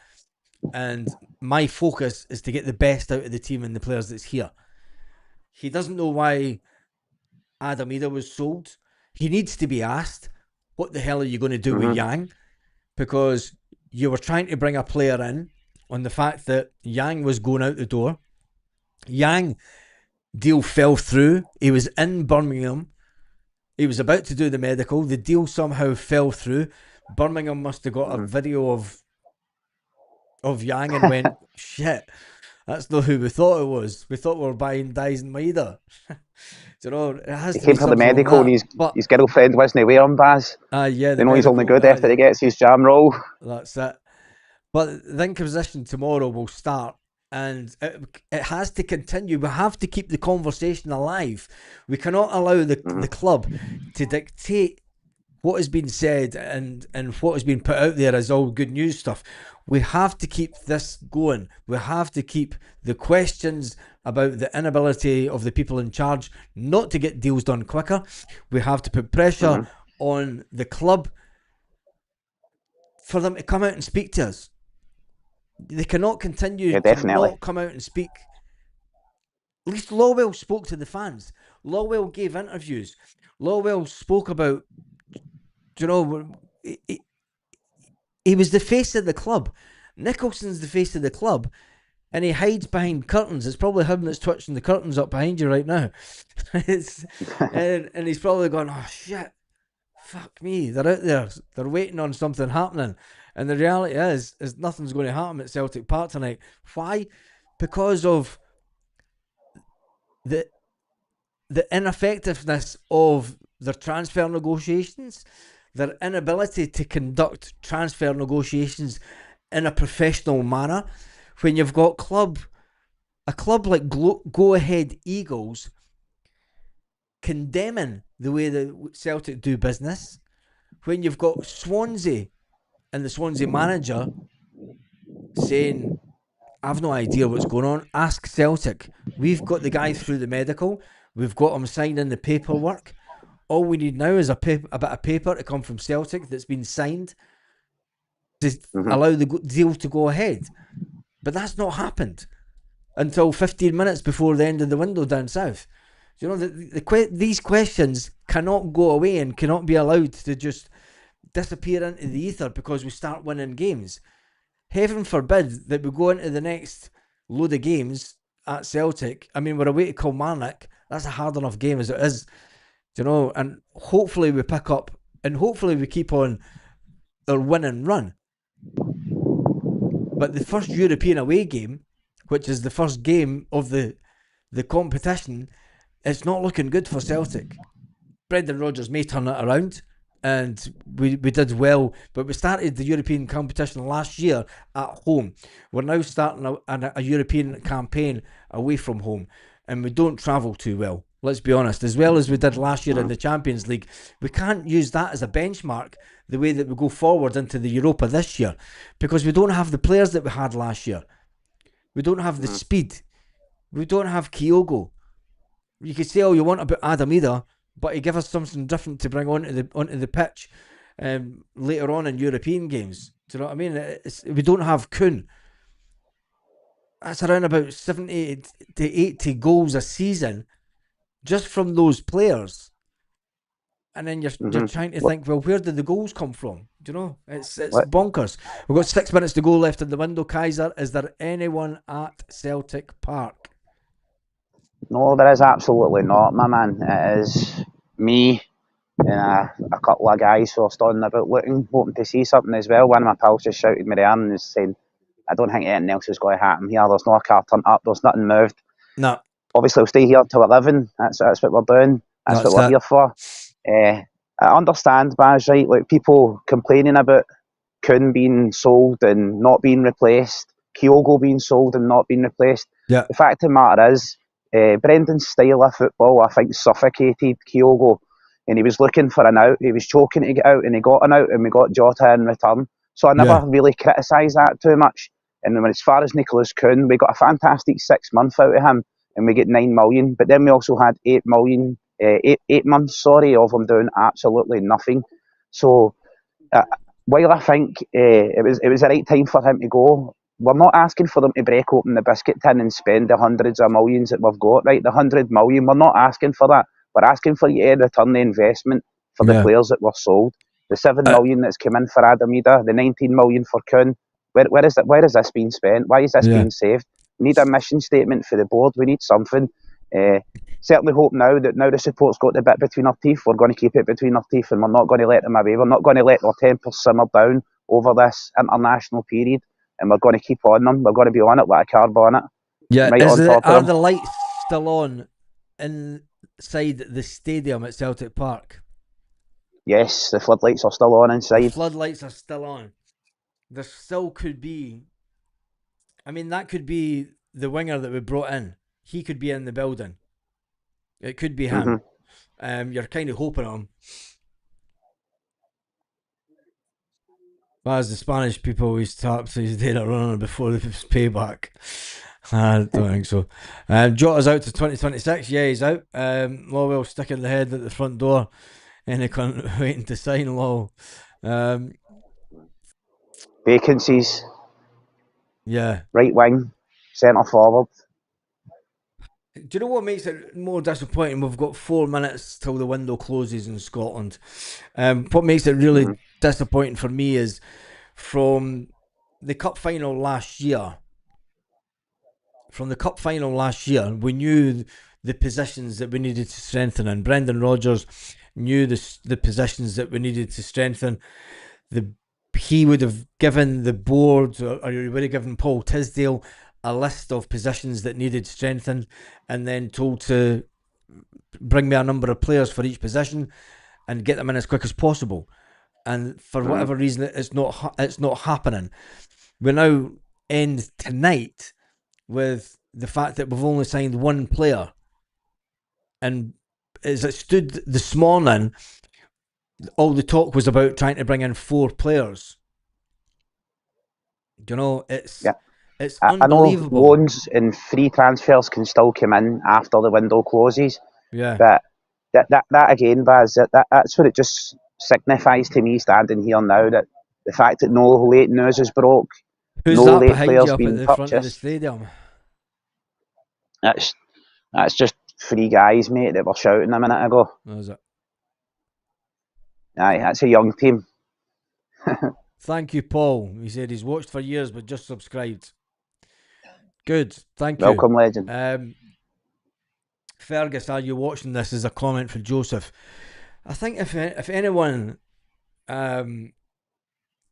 And my focus is to get the best out of the team and the players that's here. He doesn't know why Adam Ida was sold. He needs to be asked, what the hell are you going to do with Yang? Because you were trying to bring a player in on the fact that Yang was going out the door. Yang deal fell through. He was in Birmingham. He was about to do the medical. The deal somehow fell through. Birmingham must have got a video of Yang and went, shit, that's not who we thought it was. We thought we were buying Dyes and Maida. Do you know, it has to be for the medical and his girlfriend wasn't away on Baz. Yeah, they know he's only good after he gets his jam roll. That's it. But the inquisition tomorrow will start, and it has to continue. We have to keep the conversation alive. We cannot allow the club to dictate what has been said and what has been put out there as all good news stuff. We have to keep this going. We have to keep the questions about the inability of the people in charge not to get deals done quicker. We have to put pressure on the club for them to come out and speak to us. They cannot continue to not come out and speak. At least Lawwell spoke to the fans. Lawwell gave interviews. Lawwell spoke about, you know, he was the face of the club. Nicholson's the face of the club, and he hides behind curtains. It's probably him that's twitching the curtains up behind you right now. and he's probably going, oh shit, fuck me, they're out there, they're waiting on something happening. And the reality is nothing's going to happen at Celtic Park tonight. Why? Because of the ineffectiveness of their transfer negotiations, their inability to conduct transfer negotiations in a professional manner. When you've got a club like Go Ahead Eagles condemning the way that Celtic do business, when you've got Swansea and the Swansea manager saying, I've no idea what's going on, ask Celtic. We've got the guy through the medical, we've got him signing the paperwork. All we need now is a bit of paper to come from Celtic that's been signed to allow the deal to go ahead. But that's not happened until 15 minutes before the end of the window down south. You know, these questions cannot go away and cannot be allowed to just disappear into the ether because we start winning games. Heaven forbid that we go into the next load of games at Celtic. I mean, we're away to Kilmarnock. That's a hard enough game as it is. You know, and hopefully we pick up and hopefully we keep on our win and run. But the first European away game, which is the first game of the competition, it's not looking good for Celtic. Brendan Rodgers may turn it around, and we did well, but we started the European competition last year at home. We're now starting a European campaign away from home, and we don't travel too well. Let's be honest, as well as we did last year in the Champions League. We can't use that as a benchmark the way that we go forward into the Europa this year, because we don't have the players that we had last year. We don't have the speed. We don't have Kyogo. You could say all you want about Adam Ida, but he gave us something different to bring onto the pitch later on in European games. Do you know what I mean? We don't have Kuhn. That's around about 70 to 80 goals a season just from those players. And then you're trying to think, well, where did the goals come from? Do you know? It's bonkers. We've got 6 minutes to go left in the window. Kaiser, is there anyone at Celtic Park? No, there is absolutely not, my man. It is me and a couple of guys who are starting about hoping to see something as well. One of my pals just shouted me there and was saying, I don't think anything else is going to happen here. There's no a car turned up. There's nothing moved. No. Obviously, we'll stay here till 11. That's what we're doing. That's what we're here for. I understand, Baz, right? Like, people complaining about Kuhn being sold and not being replaced, Kyogo being sold and not being replaced. Yeah. The fact of the matter is, Brendan's style of football, I think, suffocated Kyogo, and he was looking for an out. He was choking to get out, and he got an out, and we got Jota in return. So I never really criticised that too much. And then, as far as Nicholas Kuhn, we got a fantastic 6 months out of him, and we get 9 million. But then we also had 8 million, 8 months, of him doing absolutely nothing. So while I think it was the right time for him to go, we're not asking for them to break open the biscuit tin and spend the hundreds of millions that we've got, right? The 100 million, we're not asking for that. We're asking for you to return the investment for the players that were sold. The 7 million that's come in for Adamida, the 19 million for Kuhn. Where is this being spent? Why is this being saved? We need a mission statement for the board. We need something. Certainly hope now that the support's got the bit between our teeth, we're going to keep it between our teeth, and we're not going to let them away. We're not going to let their tempers simmer down over this international period, and we're going to keep on them. We're going to be on it like a car bonnet. Yeah, right on top are of the lights still on inside the stadium at Celtic Park? Yes, the floodlights are still on inside. The floodlights are still on. There still could be, I mean, that could be the winger that we brought in. He could be in the building. It could be him. You're kind of hoping on him. But as the Spanish people always tap, so he's dead a runner before the payback. I don't think so. Jota's out to 2026. Yeah, he's out. Lawwell sticking the head at the front door, and he can't waiting to sign Law. Vacancies. Yeah. Right wing, centre forward. Do you know what makes it more disappointing? We've got 4 minutes till the window closes in Scotland. What makes it really disappointing for me is from the cup final last year. We knew the positions that we needed to strengthen, and Brendan Rodgers knew the positions that we needed to strengthen. He would have given the board, or he would have given Paul Tisdale a list of positions that needed strengthened, and then told to bring me a number of players for each position and get them in as quick as possible. And for whatever reason, it's not happening. We now end tonight with the fact that we've only signed 1 player, and as it stood this morning, all the talk was about trying to bring in 4 players. You know, it's unbelievable. I know loans and free transfers can still come in after the window closes. Yeah. But that again, Baz, that's what it just signifies to me standing here now, that the fact that no late news is broke, Who's no that late behind players you up being at the purchased. front of the stadium? That's just 3 guys, mate, that were shouting a minute ago. What is it? Aye, that's a young team. Thank you, Paul. He said he's watched for years but just subscribed. Good, thank you. Welcome, legend. Fergus, are you watching this? Is a comment for Joseph. I think if anyone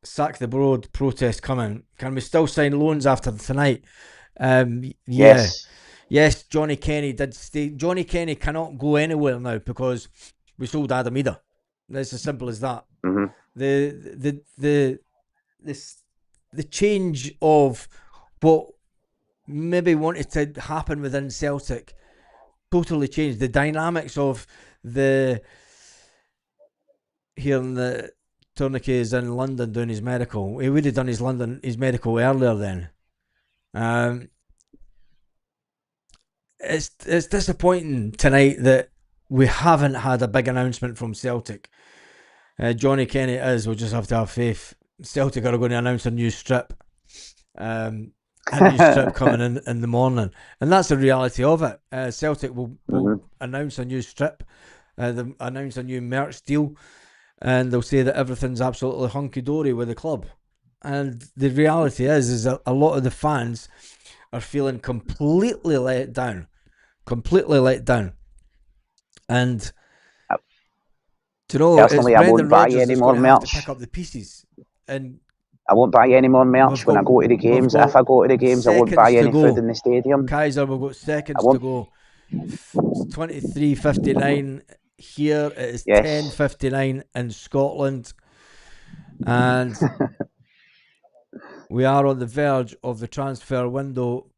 sack the broad protest coming, can we still sign loans after tonight? Yes. Yes, Johnny Kenny did stay. Johnny Kenny cannot go anywhere now because we sold Adamida. It's as simple as that. The change of what maybe wanted to happen within Celtic totally changed. The dynamics of here in the Tourniquet is in London doing his medical. He would have done his medical earlier then. It's disappointing tonight that we haven't had a big announcement from Celtic. Johnny Kenny we'll just have to have faith. Celtic are going to announce a new strip. A new strip coming in the morning. And that's the reality of it. Celtic will announce a new strip. They'll announce a new merch deal. And they'll say that everything's absolutely hunky-dory with the club. And the reality is that a lot of the fans are feeling completely let down. And do you know, personally, it's I won't Brendan buy Rodgers any that's more going to have to merch. pick up the pieces. And I won't buy any more merch when I go to the games. If I go to the games, I won't buy any food in the stadium. Kaiser, we've got seconds to go. It's 23:59 here. It is 10:59 in Scotland. And we are on the verge of the transfer window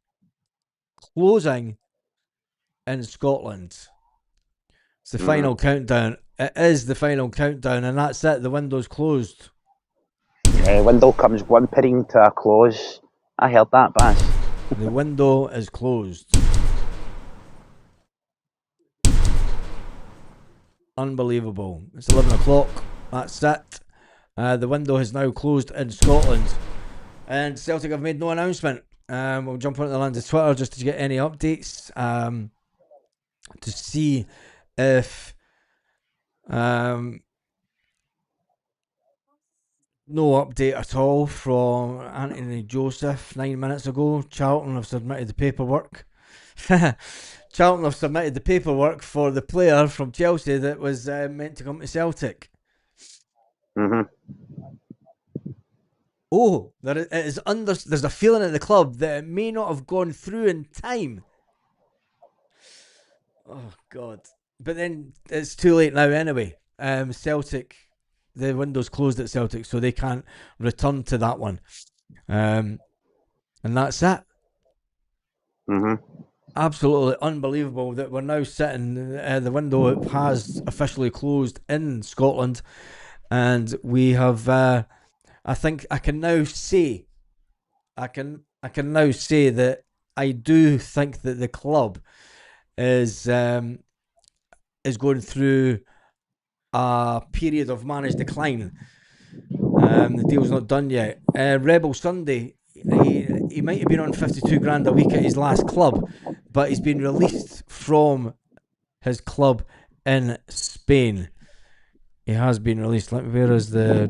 closing in Scotland. It's the final countdown. It is the final countdown, and that's it. The window's closed. Window comes whimpering to a close. I heard that, Baz. The window is closed. Unbelievable. It's 11 o'clock. That's it. The window has now closed in Scotland. And Celtic have made no announcement. We'll jump onto the land of Twitter just to get any updates. To see if no update at all from Anthony Joseph 9 minutes ago. Charlton have submitted the paperwork. Charlton have submitted the paperwork for the player from Chelsea that was meant to come to Celtic. Oh, there's a feeling at the club that it may not have gone through in time. Oh, God. But then it's too late now anyway. Celtic, the window's closed at Celtic, so they can't return to that one. And that's it. Absolutely unbelievable that we're now sitting. The window has officially closed in Scotland, and we have. I think I can now say. I can now say that I do think that the club is going through a period of managed decline. The deal's not done yet. Rebel Sunday, he might have been on 52 grand a week at his last club, but he's been released from his club in Spain. He has been released. Where is the...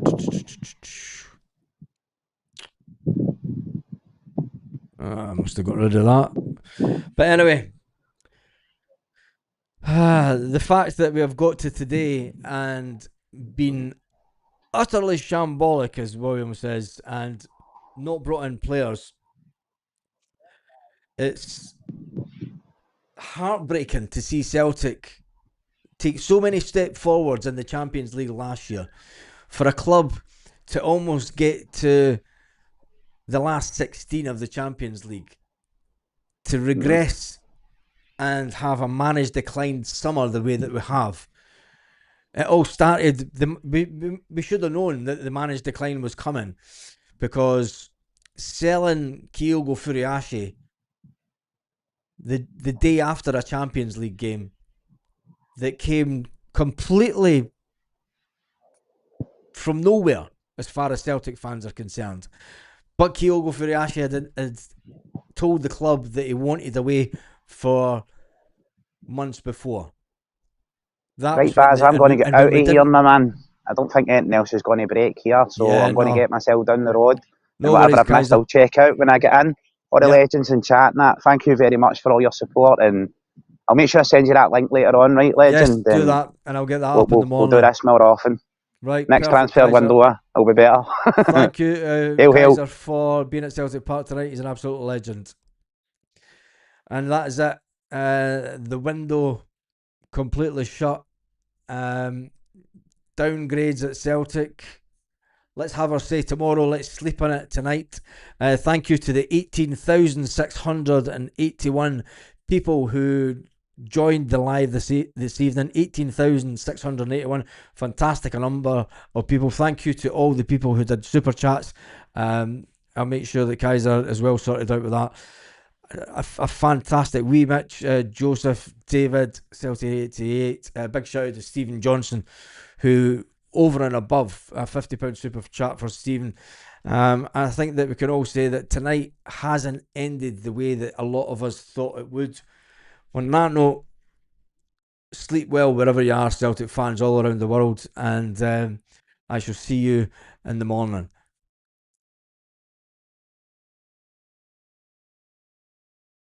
I must have got rid of that. But anyway, the fact that we have got to today and been utterly shambolic, as William says, and not brought in players, it's heartbreaking to see Celtic take so many steps forwards in the Champions League last year for a club to almost get to the last 16 of the Champions League, to regress and have a managed declined summer the way that we have. It all started, we should have known that the managed decline was coming, because selling Kyogo Furiashi the day after a Champions League game that came completely from nowhere as far as Celtic fans are concerned. But Kyogo Furiashi had told the club that he wanted away for months before. Right, Baz, I'm going to get out of here, my man. I don't think anything else is going to break here, so I'm going to get myself down the road. No whatever worries, I've missed, I'll check out when I get in. All the legends in chat and that. Thank you very much for all your support, and I'll make sure I send you that link later on, right, legend? Yes, do that, and I'll get that up in the morning. We'll do this more often. Right, next transfer window, I'll be better. Thank you, Kaiser, for being at Celtic Park tonight. He's an absolute legend. And that is it. The window completely shut. Downgrades at Celtic. Let's have our say tomorrow. Let's sleep on it tonight. Thank you to the 18,681 people who joined the live this evening. 18,681. Fantastic number of people. Thank you to all the people who did super chats. I'll make sure that Kaiser is well sorted out with that. A fantastic wee Mitch, Joseph, David, Celtic88. Big shout out to Stephen Johnson, who over and above a £50 super chat for Stephen. I think that we can all say that tonight hasn't ended the way that a lot of us thought it would. On that note, sleep well wherever you are, Celtic fans all around the world, and I shall see you in the morning.